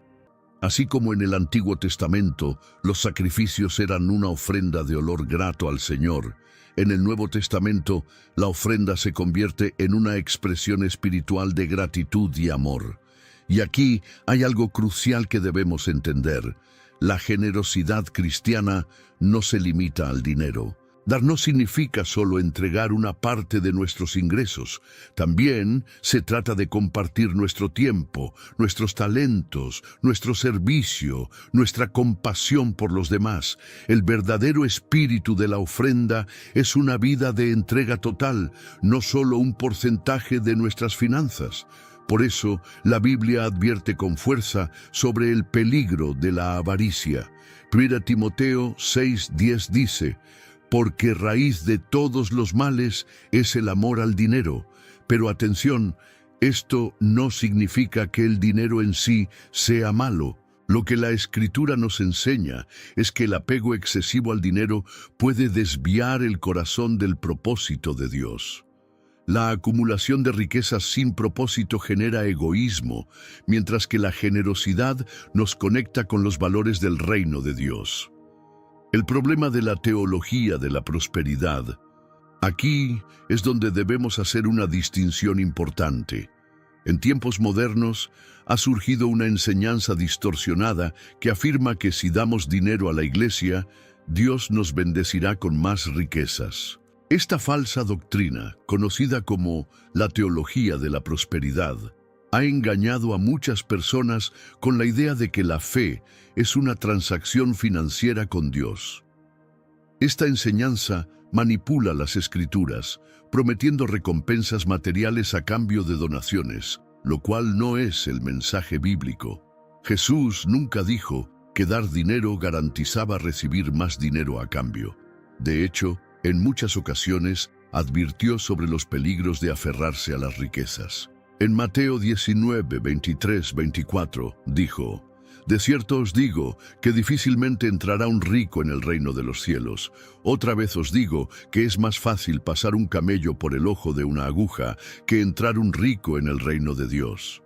Así como en el Antiguo Testamento los sacrificios eran una ofrenda de olor grato al Señor, en el Nuevo Testamento la ofrenda se convierte en una expresión espiritual de gratitud y amor. Y aquí hay algo crucial que debemos entender. La generosidad cristiana no se limita al dinero. Dar no significa solo entregar una parte de nuestros ingresos. También se trata de compartir nuestro tiempo, nuestros talentos, nuestro servicio, nuestra compasión por los demás. El verdadero espíritu de la ofrenda es una vida de entrega total, no solo un porcentaje de nuestras finanzas. Por eso, la Biblia advierte con fuerza sobre el peligro de la avaricia. 1 Timoteo 6:10 dice: porque raíz de todos los males es el amor al dinero. Pero atención, esto no significa que el dinero en sí sea malo. Lo que la Escritura nos enseña es que el apego excesivo al dinero puede desviar el corazón del propósito de Dios. La acumulación de riquezas sin propósito genera egoísmo, mientras que la generosidad nos conecta con los valores del reino de Dios. El problema de la teología de la prosperidad. Aquí es donde debemos hacer una distinción importante. En tiempos modernos ha surgido una enseñanza distorsionada que afirma que si damos dinero a la iglesia, Dios nos bendecirá con más riquezas. Esta falsa doctrina, conocida como la teología de la prosperidad, ha engañado a muchas personas con la idea de que la fe es una transacción financiera con Dios. Esta enseñanza manipula las Escrituras, prometiendo recompensas materiales a cambio de donaciones, lo cual no es el mensaje bíblico. Jesús nunca dijo que dar dinero garantizaba recibir más dinero a cambio. De hecho, en muchas ocasiones advirtió sobre los peligros de aferrarse a las riquezas. En Mateo 19, 23, 24, dijo: De cierto os digo que difícilmente entrará un rico en el reino de los cielos. Otra vez os digo que es más fácil pasar un camello por el ojo de una aguja que entrar un rico en el reino de Dios.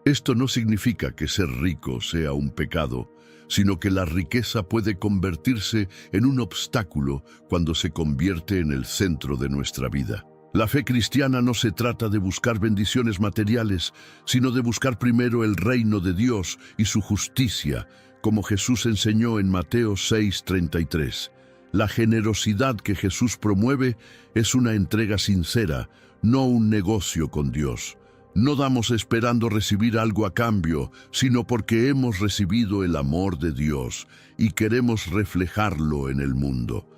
Esto no significa que ser rico sea un pecado, sino que la riqueza puede convertirse en un obstáculo cuando se convierte en el centro de nuestra vida. La fe cristiana no se trata de buscar bendiciones materiales, sino de buscar primero el reino de Dios y su justicia, como Jesús enseñó en Mateo 6:33. La generosidad que Jesús promueve es una entrega sincera, no un negocio con Dios. No damos esperando recibir algo a cambio, sino porque hemos recibido el amor de Dios y queremos reflejarlo en el mundo.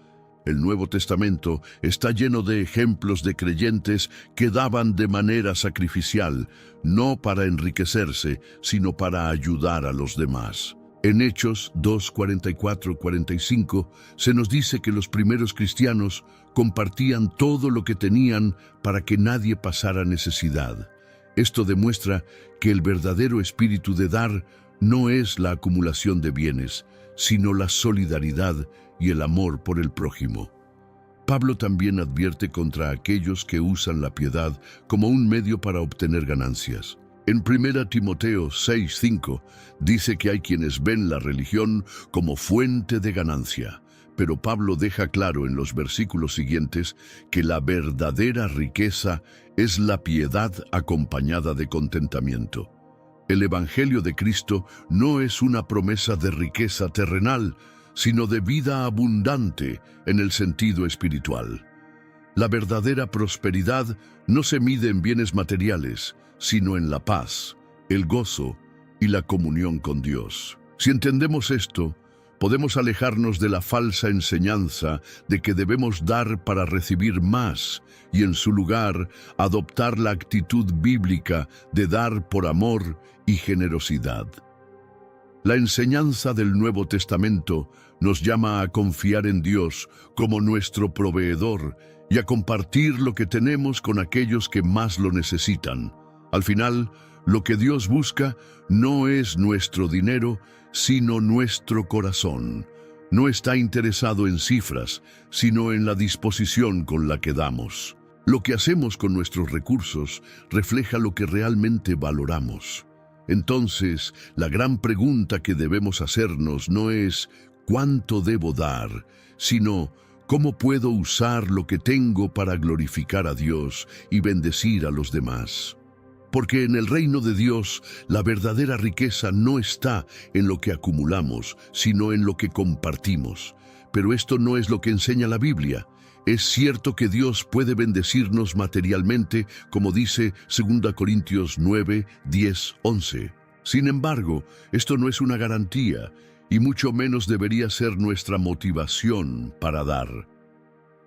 El Nuevo Testamento está lleno de ejemplos de creyentes que daban de manera sacrificial, no para enriquecerse, sino para ayudar a los demás. En Hechos 2:44-45 se nos dice que los primeros cristianos compartían todo lo que tenían para que nadie pasara necesidad. Esto demuestra que el verdadero espíritu de dar no es la acumulación de bienes, sino la solidaridad y el amor por el prójimo. Pablo también advierte contra aquellos que usan la piedad como un medio para obtener ganancias. En 1 Timoteo 6:5 dice que hay quienes ven la religión como fuente de ganancia, pero Pablo deja claro en los versículos siguientes que la verdadera riqueza es la piedad acompañada de contentamiento. El Evangelio de Cristo no es una promesa de riqueza terrenal, sino de vida abundante en el sentido espiritual. La verdadera prosperidad no se mide en bienes materiales, sino en la paz, el gozo y la comunión con Dios. Si entendemos esto, podemos alejarnos de la falsa enseñanza de que debemos dar para recibir más y en su lugar adoptar la actitud bíblica de dar por amor y generosidad. La enseñanza del Nuevo Testamento nos llama a confiar en Dios como nuestro proveedor y a compartir lo que tenemos con aquellos que más lo necesitan. Al final, lo que Dios busca no es nuestro dinero, sino nuestro corazón. No está interesado en cifras, sino en la disposición con la que damos. Lo que hacemos con nuestros recursos refleja lo que realmente valoramos. Entonces, la gran pregunta que debemos hacernos no es ¿cuánto debo dar?, sino ¿cómo puedo usar lo que tengo para glorificar a Dios y bendecir a los demás? Porque en el reino de Dios, la verdadera riqueza no está en lo que acumulamos, sino en lo que compartimos. Pero esto no es lo que enseña la Biblia. Es cierto que Dios puede bendecirnos materialmente, como dice 2 Corintios 9, 10, 11. Sin embargo, esto no es una garantía, y mucho menos debería ser nuestra motivación para dar.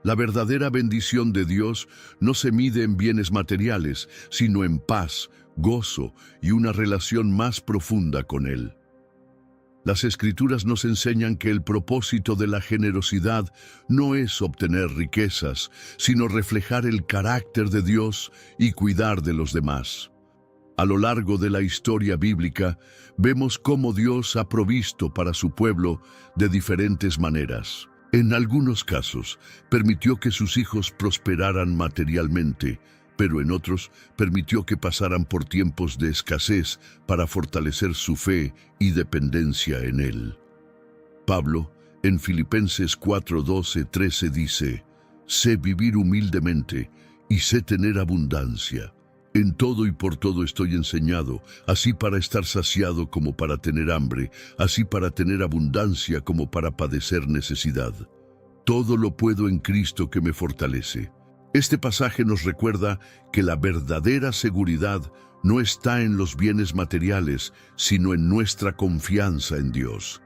La verdadera bendición de Dios no se mide en bienes materiales, sino en paz, gozo y una relación más profunda con Él. Las Escrituras nos enseñan que el propósito de la generosidad no es obtener riquezas, sino reflejar el carácter de Dios y cuidar de los demás. A lo largo de la historia bíblica, vemos cómo Dios ha provisto para su pueblo de diferentes maneras. En algunos casos, permitió que sus hijos prosperaran materialmente, pero en otros permitió que pasaran por tiempos de escasez para fortalecer su fe y dependencia en Él. Pablo, en Filipenses 4, 12, 13 dice: «Sé vivir humildemente y sé tener abundancia. En todo y por todo estoy enseñado, así para estar saciado como para tener hambre, así para tener abundancia como para padecer necesidad. Todo lo puedo en Cristo que me fortalece». Este pasaje nos recuerda que la verdadera seguridad no está en los bienes materiales, sino en nuestra confianza en Dios.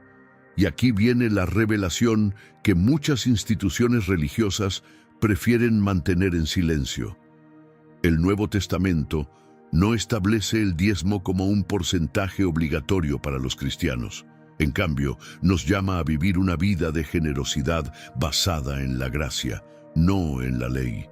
Y aquí viene la revelación que muchas instituciones religiosas prefieren mantener en silencio. El Nuevo Testamento no establece el diezmo como un porcentaje obligatorio para los cristianos. En cambio, nos llama a vivir una vida de generosidad basada en la gracia, no en la ley.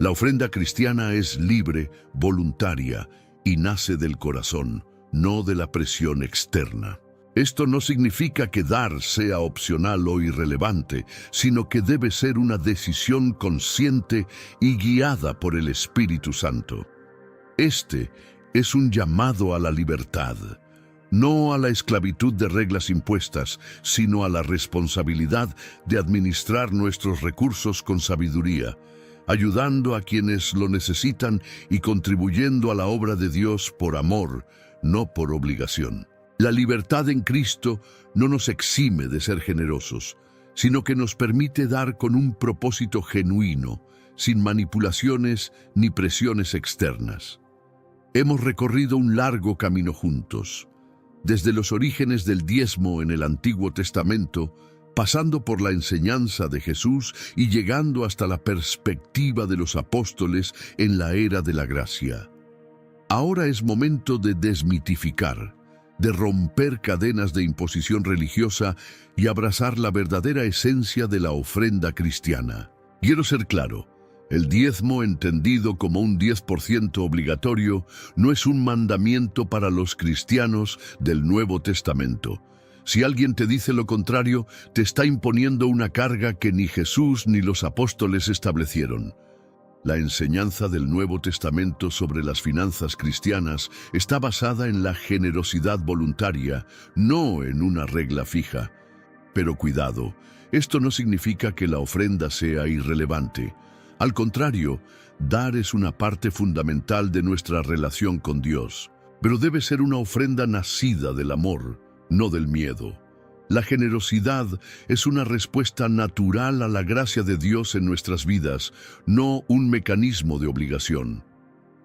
La ofrenda cristiana es libre, voluntaria y nace del corazón, no de la presión externa. Esto no significa que dar sea opcional o irrelevante, sino que debe ser una decisión consciente y guiada por el Espíritu Santo. Este es un llamado a la libertad, no a la esclavitud de reglas impuestas, sino a la responsabilidad de administrar nuestros recursos con sabiduría, ayudando a quienes lo necesitan y contribuyendo a la obra de Dios por amor, no por obligación. La libertad en Cristo no nos exime de ser generosos, sino que nos permite dar con un propósito genuino, sin manipulaciones ni presiones externas. Hemos recorrido un largo camino juntos, desde los orígenes del diezmo en el Antiguo Testamento, pasando por la enseñanza de Jesús y llegando hasta la perspectiva de los apóstoles en la era de la gracia. Ahora es momento de desmitificar, de romper cadenas de imposición religiosa y abrazar la verdadera esencia de la ofrenda cristiana. Quiero ser claro, el diezmo, entendido como un 10% obligatorio, no es un mandamiento para los cristianos del Nuevo Testamento. Si alguien te dice lo contrario, te está imponiendo una carga que ni Jesús ni los apóstoles establecieron. La enseñanza del Nuevo Testamento sobre las finanzas cristianas está basada en la generosidad voluntaria, no en una regla fija. Pero cuidado, esto no significa que la ofrenda sea irrelevante. Al contrario, dar es una parte fundamental de nuestra relación con Dios, pero debe ser una ofrenda nacida del amor, no del miedo. La generosidad es una respuesta natural a la gracia de Dios en nuestras vidas, no un mecanismo de obligación.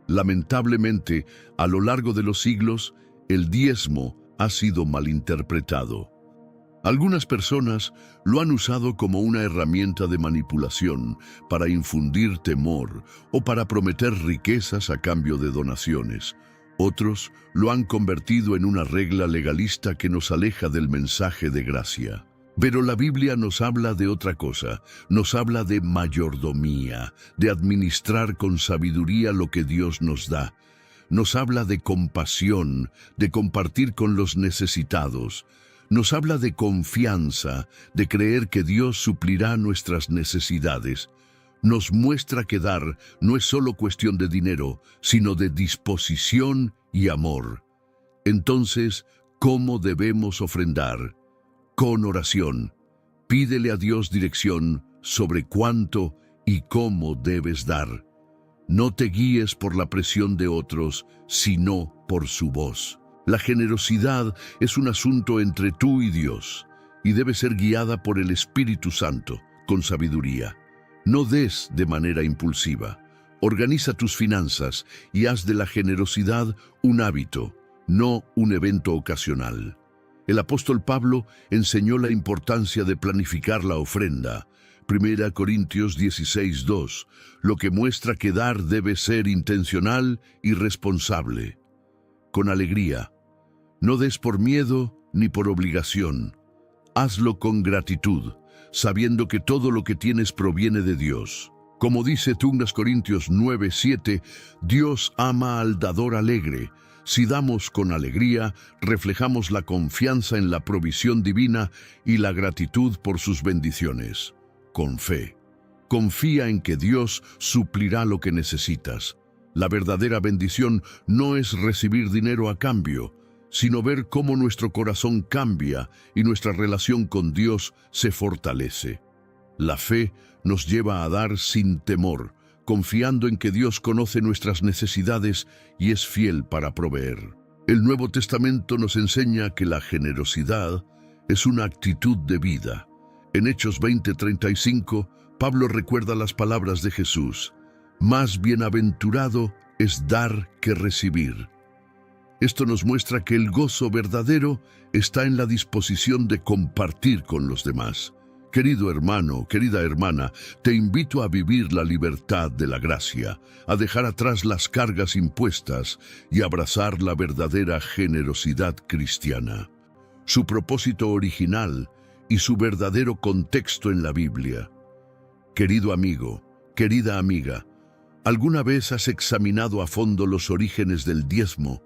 Lamentablemente, a lo largo de los siglos, el diezmo ha sido malinterpretado. Algunas personas lo han usado como una herramienta de manipulación para infundir temor o para prometer riquezas a cambio de donaciones. Otros lo han convertido en una regla legalista que nos aleja del mensaje de gracia. Pero la Biblia nos habla de otra cosa, nos habla de mayordomía, de administrar con sabiduría lo que Dios nos da. Nos habla de compasión, de compartir con los necesitados. Nos habla de confianza, de creer que Dios suplirá nuestras necesidades. Nos muestra que dar no es solo cuestión de dinero, sino de disposición y amor. Entonces, ¿cómo debemos ofrendar? Con oración. Pídele a Dios dirección sobre cuánto y cómo debes dar. No te guíes por la presión de otros, sino por su voz. La generosidad es un asunto entre tú y Dios, y debe ser guiada por el Espíritu Santo, con sabiduría. No des de manera impulsiva. Organiza tus finanzas y haz de la generosidad un hábito, no un evento ocasional. El apóstol Pablo enseñó la importancia de planificar la ofrenda. 1 Corintios 16:2, lo que muestra que dar debe ser intencional y responsable. Con alegría. No des por miedo ni por obligación. Hazlo con gratitud, sabiendo que todo lo que tienes proviene de Dios. Como dice 2 Corintios 9:7, Dios ama al dador alegre. Si damos con alegría, reflejamos la confianza en la provisión divina y la gratitud por sus bendiciones. Con fe. Confía en que Dios suplirá lo que necesitas. La verdadera bendición no es recibir dinero a cambio, sino ver cómo nuestro corazón cambia y nuestra relación con Dios se fortalece. La fe nos lleva a dar sin temor, confiando en que Dios conoce nuestras necesidades y es fiel para proveer. El Nuevo Testamento nos enseña que la generosidad es una actitud de vida. En Hechos 20:35, Pablo recuerda las palabras de Jesús: «Más bienaventurado es dar que recibir». Esto nos muestra que el gozo verdadero está en la disposición de compartir con los demás. Querido hermano, querida hermana, te invito a vivir la libertad de la gracia, a dejar atrás las cargas impuestas y abrazar la verdadera generosidad cristiana. Su propósito original y su verdadero contexto en la Biblia. Querido amigo, querida amiga, ¿alguna vez has examinado a fondo los orígenes del diezmo?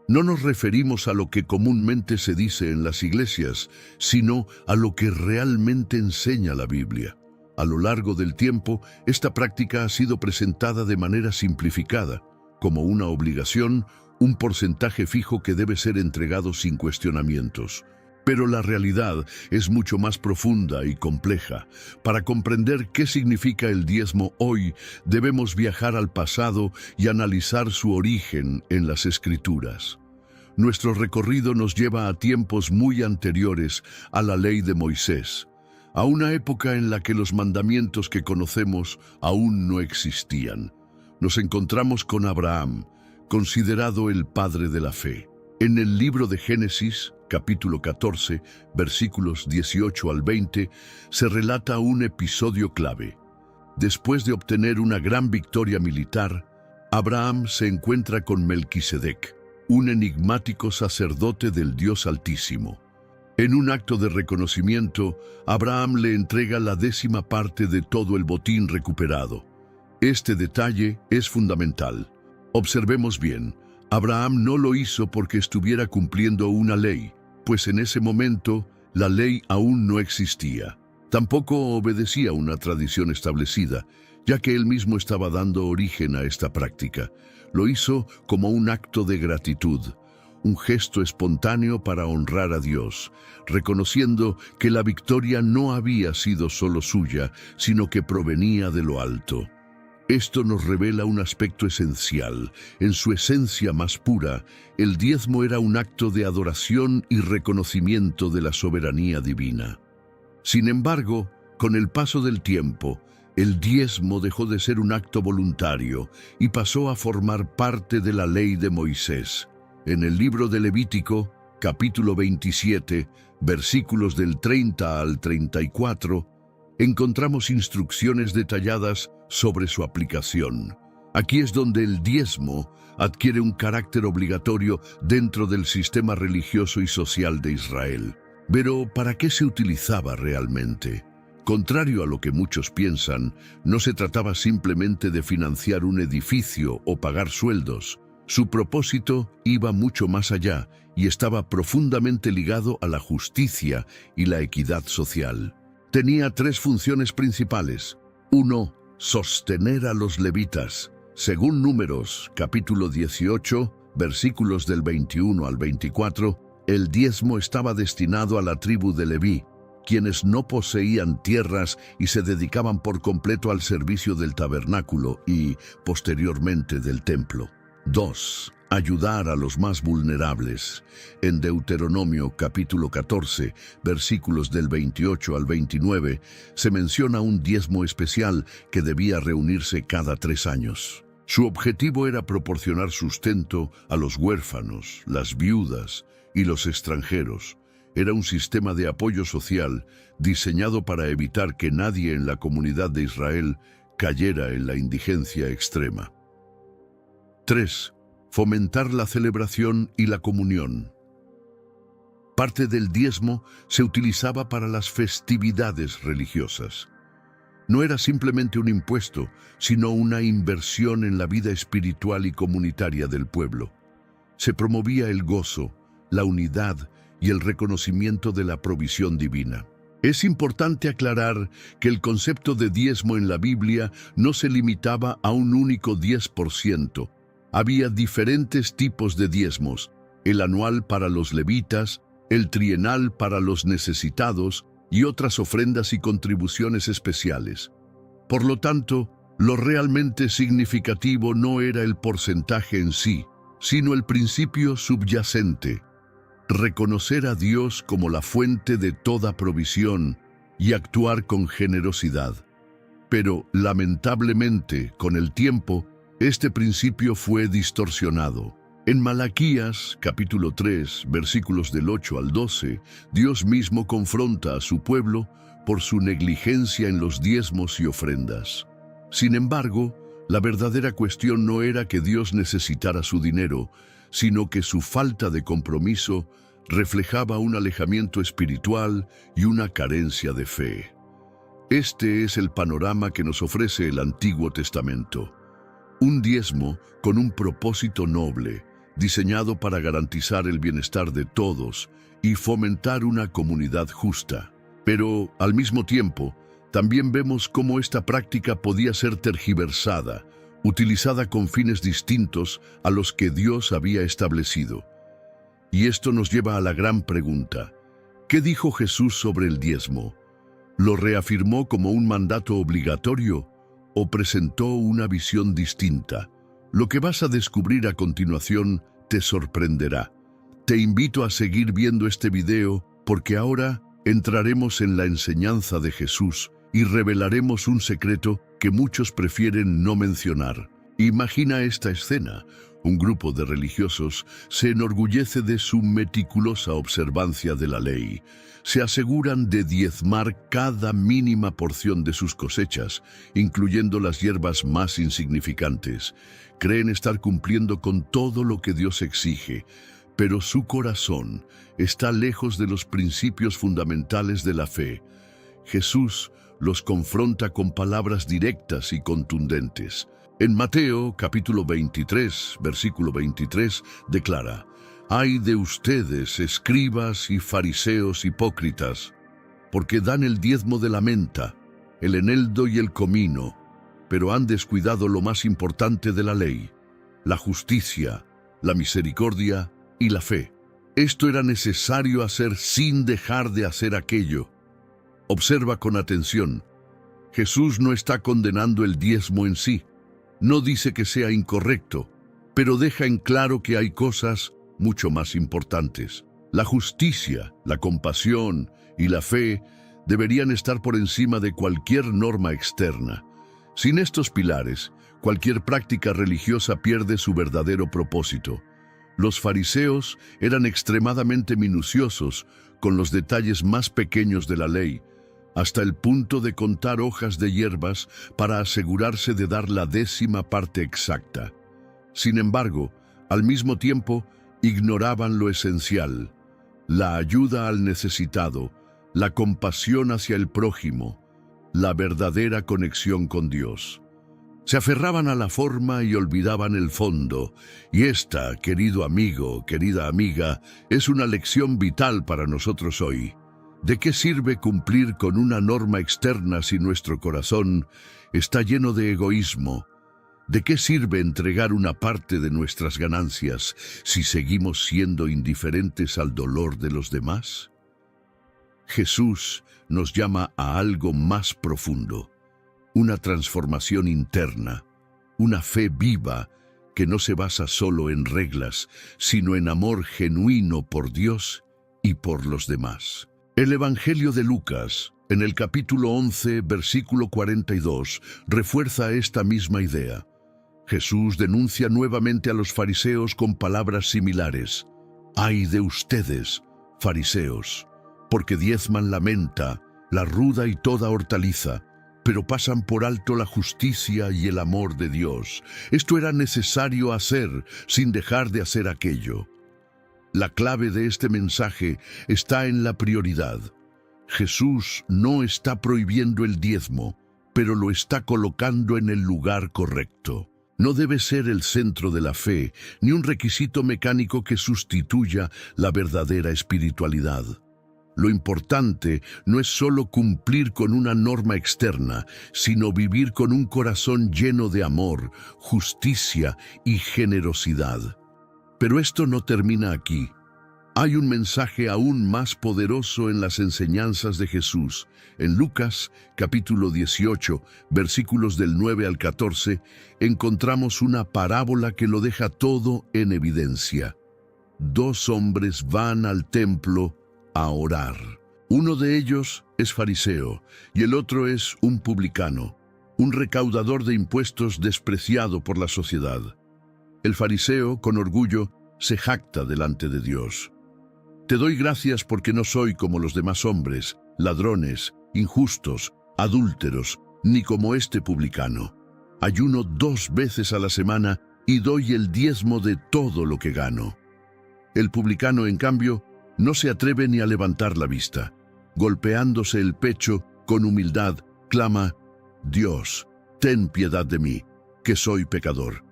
No nos referimos a lo que comúnmente se dice en las iglesias, sino a lo que realmente enseña la Biblia. A lo largo del tiempo, esta práctica ha sido presentada de manera simplificada, como una obligación, un porcentaje fijo que debe ser entregado sin cuestionamientos. Pero la realidad es mucho más profunda y compleja. Para comprender qué significa el diezmo hoy, debemos viajar al pasado y analizar su origen en las Escrituras. Nuestro recorrido nos lleva a tiempos muy anteriores a la ley de Moisés, a una época en la que los mandamientos que conocemos aún no existían. Nos encontramos con Abraham, considerado el padre de la fe. En el libro de Génesis, capítulo 14, versículos 18 al 20, se relata un episodio clave. Después de obtener una gran victoria militar, Abraham se encuentra con Melquisedec, un enigmático sacerdote del Dios Altísimo. En un acto de reconocimiento, Abraham le entrega la 10ª parte de todo el botín recuperado. Este detalle es fundamental. Observemos bien, Abraham no lo hizo porque estuviera cumpliendo una ley, pues en ese momento la ley aún no existía. Tampoco obedecía una tradición establecida, ya que él mismo estaba dando origen a esta práctica. Lo hizo como un acto de gratitud, un gesto espontáneo para honrar a Dios, reconociendo que la victoria no había sido solo suya, sino que provenía de lo alto. Esto nos revela un aspecto esencial. En su esencia más pura, el diezmo era un acto de adoración y reconocimiento de la soberanía divina. Sin embargo, con el paso del tiempo, el diezmo dejó de ser un acto voluntario y pasó a formar parte de la ley de Moisés. En el libro de Levítico, capítulo 27, versículos del 30 al 34, encontramos instrucciones detalladas sobre su aplicación. Aquí es donde el diezmo adquiere un carácter obligatorio dentro del sistema religioso y social de Israel. Pero, ¿para qué se utilizaba realmente? Contrario a lo que muchos piensan, no se trataba simplemente de financiar un edificio o pagar sueldos. Su propósito iba mucho más allá y estaba profundamente ligado a la justicia y la equidad social. Tenía 3 funciones principales. 1. Sostener a los levitas. Según Números, capítulo 18, versículos del 21 al 24, el diezmo estaba destinado a la tribu de Leví, quienes no poseían tierras y se dedicaban por completo al servicio del tabernáculo y, posteriormente, del templo. 2. Ayudar a los más vulnerables. En Deuteronomio capítulo 14, versículos del 28 al 29, se menciona un diezmo especial que debía reunirse cada 3 años. Su objetivo era proporcionar sustento a los huérfanos, las viudas y los extranjeros. Era un sistema de apoyo social diseñado para evitar que nadie en la comunidad de Israel cayera en la indigencia extrema. 3. Fomentar la celebración y la comunión. Parte del diezmo se utilizaba para las festividades religiosas. No era simplemente un impuesto, sino una inversión en la vida espiritual y comunitaria del pueblo. Se promovía el gozo, la unidad y el reconocimiento de la provisión divina. Es importante aclarar que el concepto de diezmo en la Biblia no se limitaba a un único 10%. Había diferentes tipos de diezmos: el anual para los levitas, el trienal para los necesitados y otras ofrendas y contribuciones especiales. Por lo tanto, lo realmente significativo no era el porcentaje en sí, sino el principio subyacente: reconocer a Dios como la fuente de toda provisión y actuar con generosidad. Pero, lamentablemente, con el tiempo, este principio fue distorsionado. En Malaquías, capítulo 3, versículos del 8 al 12, Dios mismo confronta a su pueblo por su negligencia en los diezmos y ofrendas. Sin embargo, la verdadera cuestión no era que Dios necesitara su dinero, sino que su falta de compromiso reflejaba un alejamiento espiritual y una carencia de fe. Este es el panorama que nos ofrece el Antiguo Testamento. Un diezmo con un propósito noble, diseñado para garantizar el bienestar de todos y fomentar una comunidad justa. Pero, al mismo tiempo, también vemos cómo esta práctica podía ser tergiversada, utilizada con fines distintos a los que Dios había establecido. Y esto nos lleva a la gran pregunta: ¿qué dijo Jesús sobre el diezmo? ¿Lo reafirmó como un mandato obligatorio o presentó una visión distinta? Lo que vas a descubrir a continuación te sorprenderá. Te invito a seguir viendo este video porque ahora entraremos en la enseñanza de Jesús y revelaremos un secreto que muchos prefieren no mencionar. Imagina esta escena. Un grupo de religiosos se enorgullece de su meticulosa observancia de la ley. Se aseguran de diezmar cada mínima porción de sus cosechas, incluyendo las hierbas más insignificantes. Creen estar cumpliendo con todo lo que Dios exige, pero su corazón está lejos de los principios fundamentales de la fe. Jesús los confronta con palabras directas y contundentes. En Mateo capítulo 23, versículo 23, declara: «Ay de ustedes, escribas y fariseos hipócritas, porque dan el diezmo de la menta, el eneldo y el comino, pero han descuidado lo más importante de la ley, la justicia, la misericordia y la fe». Esto era necesario hacer sin dejar de hacer aquello. Observa con atención. Jesús no está condenando el diezmo en sí. No dice que sea incorrecto, pero deja en claro que hay cosas mucho más importantes. La justicia, la compasión y la fe deberían estar por encima de cualquier norma externa. Sin estos pilares, cualquier práctica religiosa pierde su verdadero propósito. Los fariseos eran extremadamente minuciosos con los detalles más pequeños de la ley, hasta el punto de contar hojas de hierbas para asegurarse de dar la 10ª parte exacta. Sin embargo, al mismo tiempo, ignoraban lo esencial: la ayuda al necesitado, la compasión hacia el prójimo, la verdadera conexión con Dios. Se aferraban a la forma y olvidaban el fondo, y esta, querido amigo, querida amiga, es una lección vital para nosotros hoy. ¿De qué sirve cumplir con una norma externa si nuestro corazón está lleno de egoísmo? ¿De qué sirve entregar una parte de nuestras ganancias si seguimos siendo indiferentes al dolor de los demás? Jesús nos llama a algo más profundo, una transformación interna, una fe viva que no se basa solo en reglas, sino en amor genuino por Dios y por los demás. El Evangelio de Lucas, en el capítulo 11, versículo 42, refuerza esta misma idea. Jesús denuncia nuevamente a los fariseos con palabras similares. «Ay de ustedes, fariseos, porque diezman la menta, la ruda y toda hortaliza, pero pasan por alto la justicia y el amor de Dios». Esto era necesario hacer sin dejar de hacer aquello. La clave de este mensaje está en la prioridad. Jesús no está prohibiendo el diezmo, pero lo está colocando en el lugar correcto. No debe ser el centro de la fe, ni un requisito mecánico que sustituya la verdadera espiritualidad. Lo importante no es solo cumplir con una norma externa, sino vivir con un corazón lleno de amor, justicia y generosidad. Pero esto no termina aquí. Hay un mensaje aún más poderoso en las enseñanzas de Jesús. En Lucas, capítulo 18, versículos del 9 al 14, encontramos una parábola que lo deja todo en evidencia. 2 hombres van al templo a orar. Uno de ellos es fariseo y el otro es un publicano, un recaudador de impuestos despreciado por la sociedad. El fariseo, con orgullo, se jacta delante de Dios. «Te doy gracias porque no soy como los demás hombres, ladrones, injustos, adúlteros, ni como este publicano. Ayuno 2 veces a la semana y doy el diezmo de todo lo que gano». El publicano, en cambio, no se atreve ni a levantar la vista. Golpeándose el pecho, con humildad, clama: «Dios, ten piedad de mí, que soy pecador».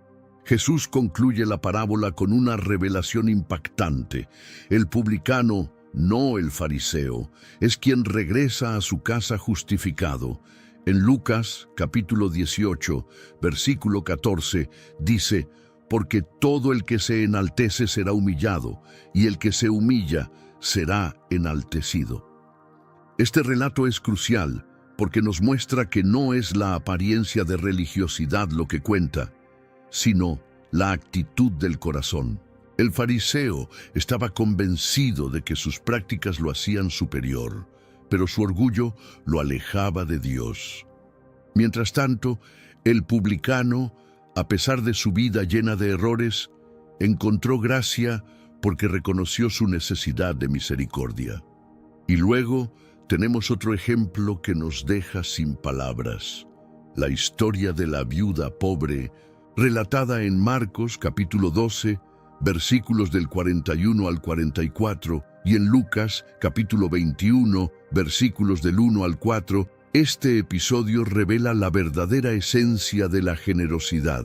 Jesús concluye la parábola con una revelación impactante. El publicano, no el fariseo, es quien regresa a su casa justificado. En Lucas, capítulo 18, versículo 14, dice: porque todo el que se enaltece será humillado, y el que se humilla será enaltecido. Este relato es crucial porque nos muestra que no es la apariencia de religiosidad lo que cuenta, sino la actitud del corazón. El fariseo estaba convencido de que sus prácticas lo hacían superior, pero su orgullo lo alejaba de Dios. Mientras tanto, el publicano, a pesar de su vida llena de errores, encontró gracia porque reconoció su necesidad de misericordia. Y luego tenemos otro ejemplo que nos deja sin palabras: la historia de la viuda pobre, relatada en Marcos capítulo 12, versículos del 41 al 44, y en Lucas capítulo 21, versículos del 1 al 4. Este episodio revela la verdadera esencia de la generosidad.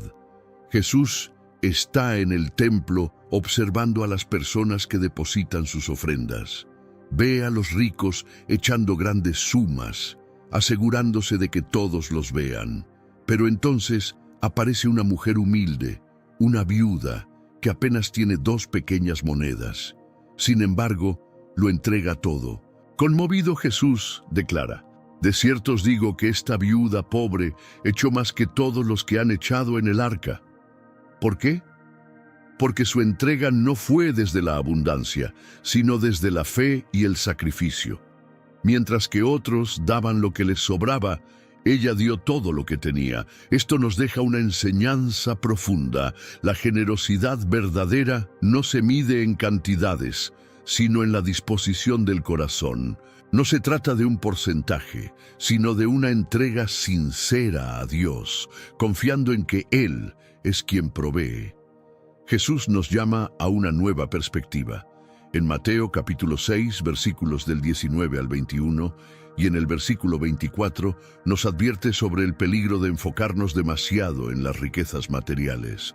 Jesús está en el templo observando a las personas que depositan sus ofrendas. Ve a los ricos echando grandes sumas, asegurándose de que todos los vean. Pero entonces aparece una mujer humilde, una viuda, que apenas tiene 2 pequeñas monedas. Sin embargo, lo entrega todo. Conmovido, Jesús declara: de cierto os digo que esta viuda pobre echó más que todos los que han echado en el arca. ¿Por qué? Porque su entrega no fue desde la abundancia, sino desde la fe y el sacrificio. Mientras que otros daban lo que les sobraba, ella dio todo lo que tenía. Esto nos deja una enseñanza profunda. La generosidad verdadera no se mide en cantidades, sino en la disposición del corazón. No se trata de un porcentaje, sino de una entrega sincera a Dios, confiando en que Él es quien provee. Jesús nos llama a una nueva perspectiva. En Mateo capítulo 6, versículos del 19 al 21, y en el versículo 24, nos advierte sobre el peligro de enfocarnos demasiado en las riquezas materiales.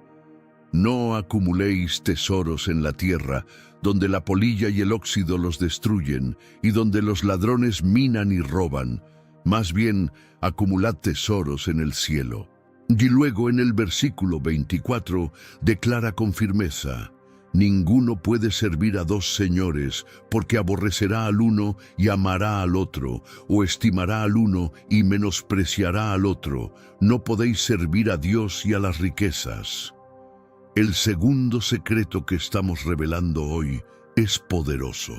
No acumuléis tesoros en la tierra, donde la polilla y el óxido los destruyen, y donde los ladrones minan y roban. Más bien, acumulad tesoros en el cielo. Y luego en el versículo 24 declara con firmeza: ninguno puede servir a 2 señores, porque aborrecerá al uno y amará al otro, o estimará al uno y menospreciará al otro. No podéis servir a Dios y a las riquezas. El segundo secreto que estamos revelando hoy es poderoso.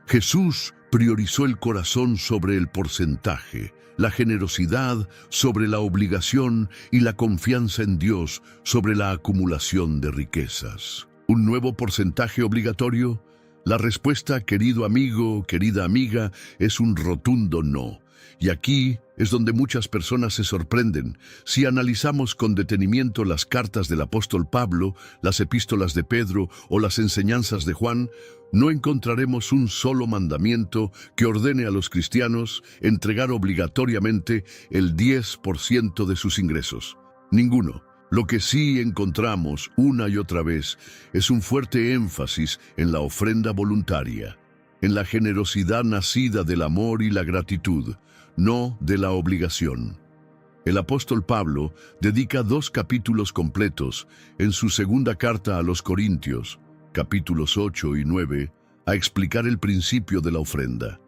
Jesús priorizó el corazón sobre el porcentaje, la generosidad sobre la obligación y la confianza en Dios sobre la acumulación de riquezas. ¿Un nuevo porcentaje obligatorio? La respuesta, querido amigo, querida amiga, es un rotundo no. Y aquí es donde muchas personas se sorprenden. Si analizamos con detenimiento las cartas del apóstol Pablo, las epístolas de Pedro o las enseñanzas de Juan, no encontraremos un solo mandamiento que ordene a los cristianos entregar obligatoriamente el 10% de sus ingresos. Ninguno. Lo que sí encontramos una y otra vez es un fuerte énfasis en la ofrenda voluntaria, en la generosidad nacida del amor y la gratitud, no de la obligación. El apóstol Pablo dedica 2 capítulos completos en su segunda carta a los Corintios, capítulos 8 y 9, a explicar el principio de la ofrenda.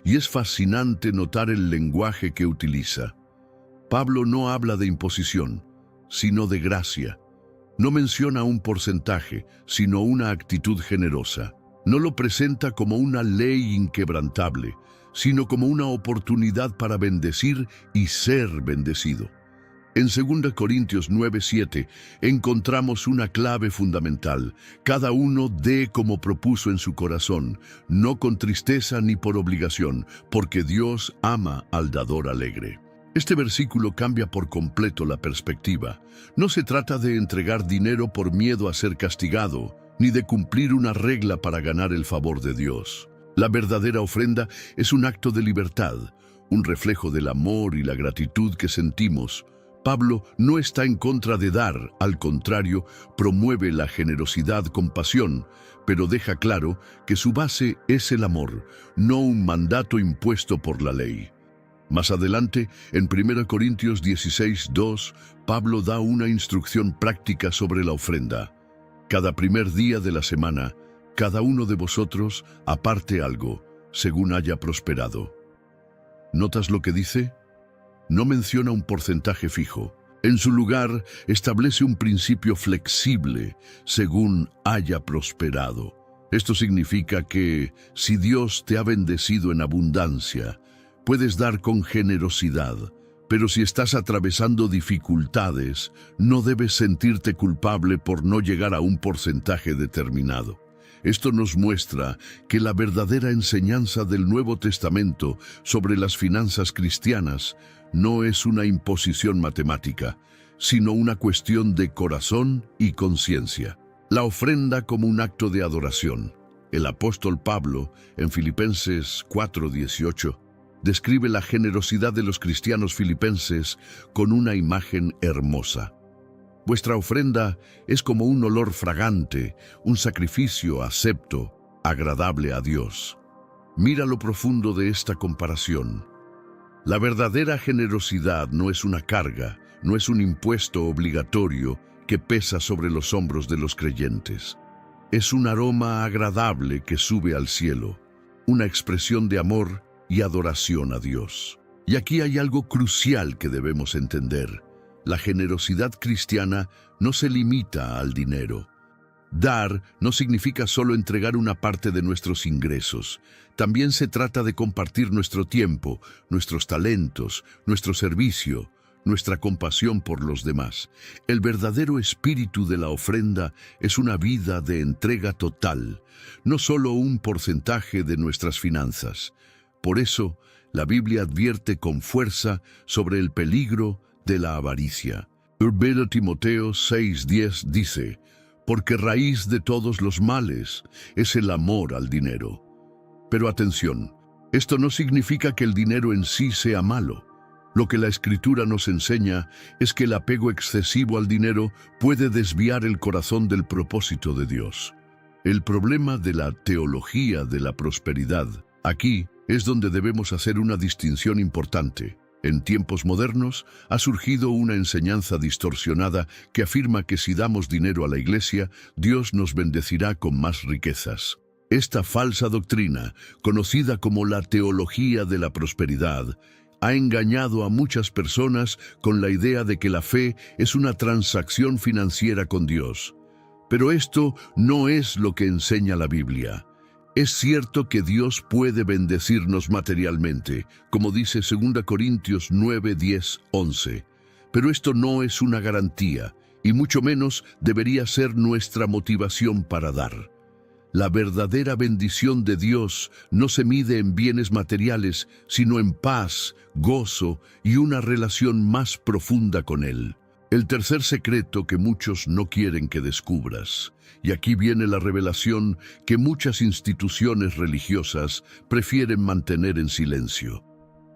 Y es fascinante notar el lenguaje que utiliza. Pablo no habla de imposición, sino de gracia. No menciona un porcentaje, sino una actitud generosa. No lo presenta como una ley inquebrantable, sino como una oportunidad para bendecir y ser bendecido. En 2 Corintios 9:7 encontramos una clave fundamental: cada uno dé como propuso en su corazón, no con tristeza ni por obligación, porque Dios ama al dador alegre. Este versículo cambia por completo la perspectiva. No se trata de entregar dinero por miedo a ser castigado, ni de cumplir una regla para ganar el favor de Dios. La verdadera ofrenda es un acto de libertad, un reflejo del amor y la gratitud que sentimos, Pablo no está en contra de dar, al contrario, promueve la generosidad con pasión, pero deja claro que su base es el amor, no un mandato impuesto por la ley. Más adelante, en 1 Corintios 16:2, Pablo da una instrucción práctica sobre la ofrenda. Cada primer día de la semana, cada uno de vosotros aparte algo, según haya prosperado. ¿Notas lo que dice? No menciona un porcentaje fijo. En su lugar, establece un principio flexible, según haya prosperado. Esto significa que, si Dios te ha bendecido en abundancia, puedes dar con generosidad, pero si estás atravesando dificultades, no debes sentirte culpable por no llegar a un porcentaje determinado. Esto nos muestra que la verdadera enseñanza del Nuevo Testamento sobre las finanzas cristianas no es una imposición matemática, sino una cuestión de corazón y conciencia. La ofrenda como un acto de adoración. El apóstol Pablo, en Filipenses 4:18, describe la generosidad de los cristianos filipenses con una imagen hermosa. Vuestra ofrenda es como un olor fragante, un sacrificio acepto, agradable a Dios. Mira lo profundo de esta comparación. La verdadera generosidad no es una carga, no es un impuesto obligatorio que pesa sobre los hombros de los creyentes. Es un aroma agradable que sube al cielo, una expresión de amor y adoración a Dios. Y aquí hay algo crucial que debemos entender. La generosidad cristiana no se limita al dinero. Dar no significa solo entregar una parte de nuestros ingresos. También se trata de compartir nuestro tiempo, nuestros talentos, nuestro servicio, nuestra compasión por los demás. El verdadero espíritu de la ofrenda es una vida de entrega total, no solo un porcentaje de nuestras finanzas. Por eso, la Biblia advierte con fuerza sobre el peligro de la avaricia. 1 Timoteo 6:10 dice: porque raíz de todos los males es el amor al dinero. Pero atención, esto no significa que el dinero en sí sea malo. Lo que la Escritura nos enseña es que el apego excesivo al dinero puede desviar el corazón del propósito de Dios. El problema de la teología de la prosperidad aquí es donde debemos hacer una distinción importante. En tiempos modernos ha surgido una enseñanza distorsionada que afirma que si damos dinero a la iglesia, Dios nos bendecirá con más riquezas. Esta falsa doctrina, conocida como la teología de la prosperidad, ha engañado a muchas personas con la idea de que la fe es una transacción financiera con Dios. Pero esto no es lo que enseña la Biblia. Es cierto que Dios puede bendecirnos materialmente, como dice 2 Corintios 9, 10, 11. Pero esto no es una garantía, y mucho menos debería ser nuestra motivación para dar. La verdadera bendición de Dios no se mide en bienes materiales, sino en paz, gozo y una relación más profunda con Él. El tercer secreto que muchos no quieren que descubras. Y aquí viene la revelación que muchas instituciones religiosas prefieren mantener en silencio.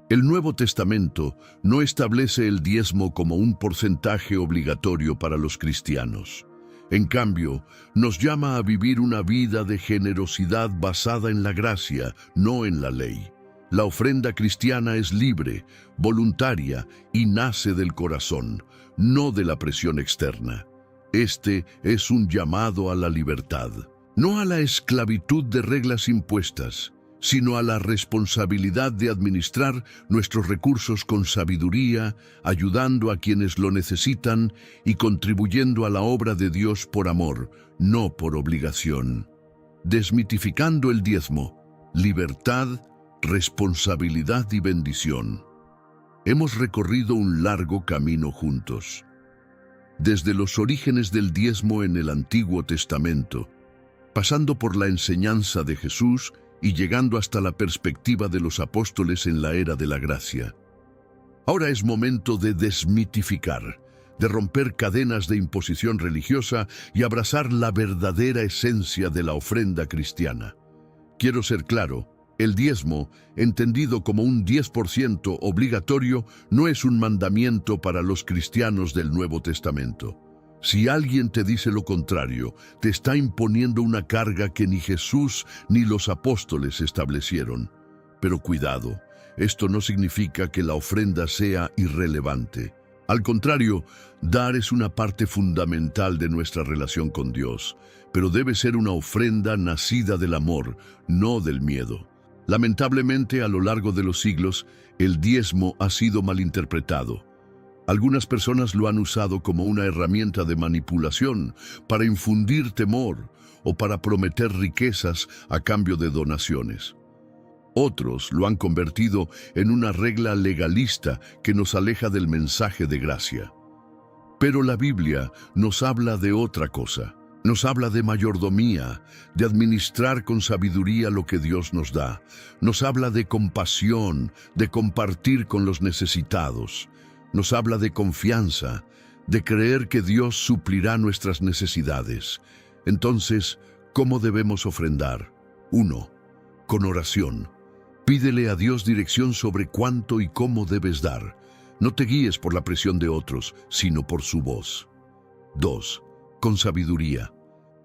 El Nuevo Testamento no establece el diezmo como un porcentaje obligatorio para los cristianos. En cambio, nos llama a vivir una vida de generosidad basada en la gracia, no en la ley. La ofrenda cristiana es libre, voluntaria y nace del corazón, no de la presión externa. Este es un llamado a la libertad, no a la esclavitud de reglas impuestas, sino a la responsabilidad de administrar nuestros recursos con sabiduría, ayudando a quienes lo necesitan y contribuyendo a la obra de Dios por amor, no por obligación. Desmitificando el diezmo, libertad, responsabilidad y bendición. Hemos recorrido un largo camino juntos. Desde los orígenes del diezmo en el Antiguo Testamento, pasando por la enseñanza de Jesús y llegando hasta la perspectiva de los apóstoles en la era de la gracia. Ahora es momento de desmitificar, de romper cadenas de imposición religiosa y abrazar la verdadera esencia de la ofrenda cristiana. Quiero ser claro, El diezmo, entendido como un 10% obligatorio, no es un mandamiento para los cristianos del Nuevo Testamento. Si alguien te dice lo contrario, te está imponiendo una carga que ni Jesús ni los apóstoles establecieron. Pero cuidado, esto no significa que la ofrenda sea irrelevante. Al contrario, dar es una parte fundamental de nuestra relación con Dios, pero debe ser una ofrenda nacida del amor, no del miedo. Lamentablemente, a lo largo de los siglos, el diezmo ha sido malinterpretado. Algunas personas lo han usado como una herramienta de manipulación para infundir temor o para prometer riquezas a cambio de donaciones. Otros lo han convertido en una regla legalista que nos aleja del mensaje de gracia. Pero la Biblia nos habla de otra cosa. Nos habla de mayordomía, de administrar con sabiduría lo que Dios nos da. Nos habla de compasión, de compartir con los necesitados. Nos habla de confianza, de creer que Dios suplirá nuestras necesidades. Entonces, ¿cómo debemos ofrendar? 1. Con oración. Pídele a Dios dirección sobre cuánto y cómo debes dar. No te guíes por la presión de otros, sino por su voz. 2. Con sabiduría.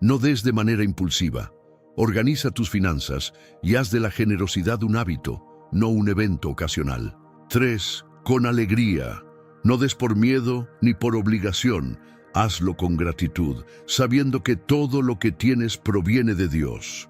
No des de manera impulsiva. Organiza tus finanzas y haz de la generosidad un hábito, no un evento ocasional. 3. Con alegría. No des por miedo ni por obligación. Hazlo con gratitud, sabiendo que todo lo que tienes proviene de Dios.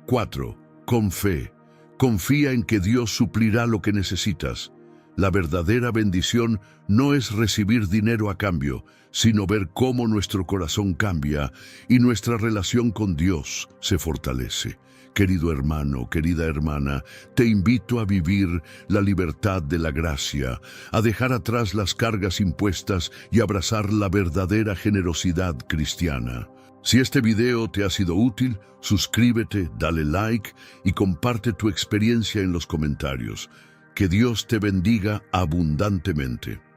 4. Con fe. Confía en que Dios suplirá lo que necesitas. La verdadera bendición no es recibir dinero a cambio, sino ver cómo nuestro corazón cambia y nuestra relación con Dios se fortalece. Querido hermano, querida hermana, te invito a vivir la libertad de la gracia, a dejar atrás las cargas impuestas y abrazar la verdadera generosidad cristiana. Si este video te ha sido útil, suscríbete, dale like y comparte tu experiencia en los comentarios. Que Dios te bendiga abundantemente.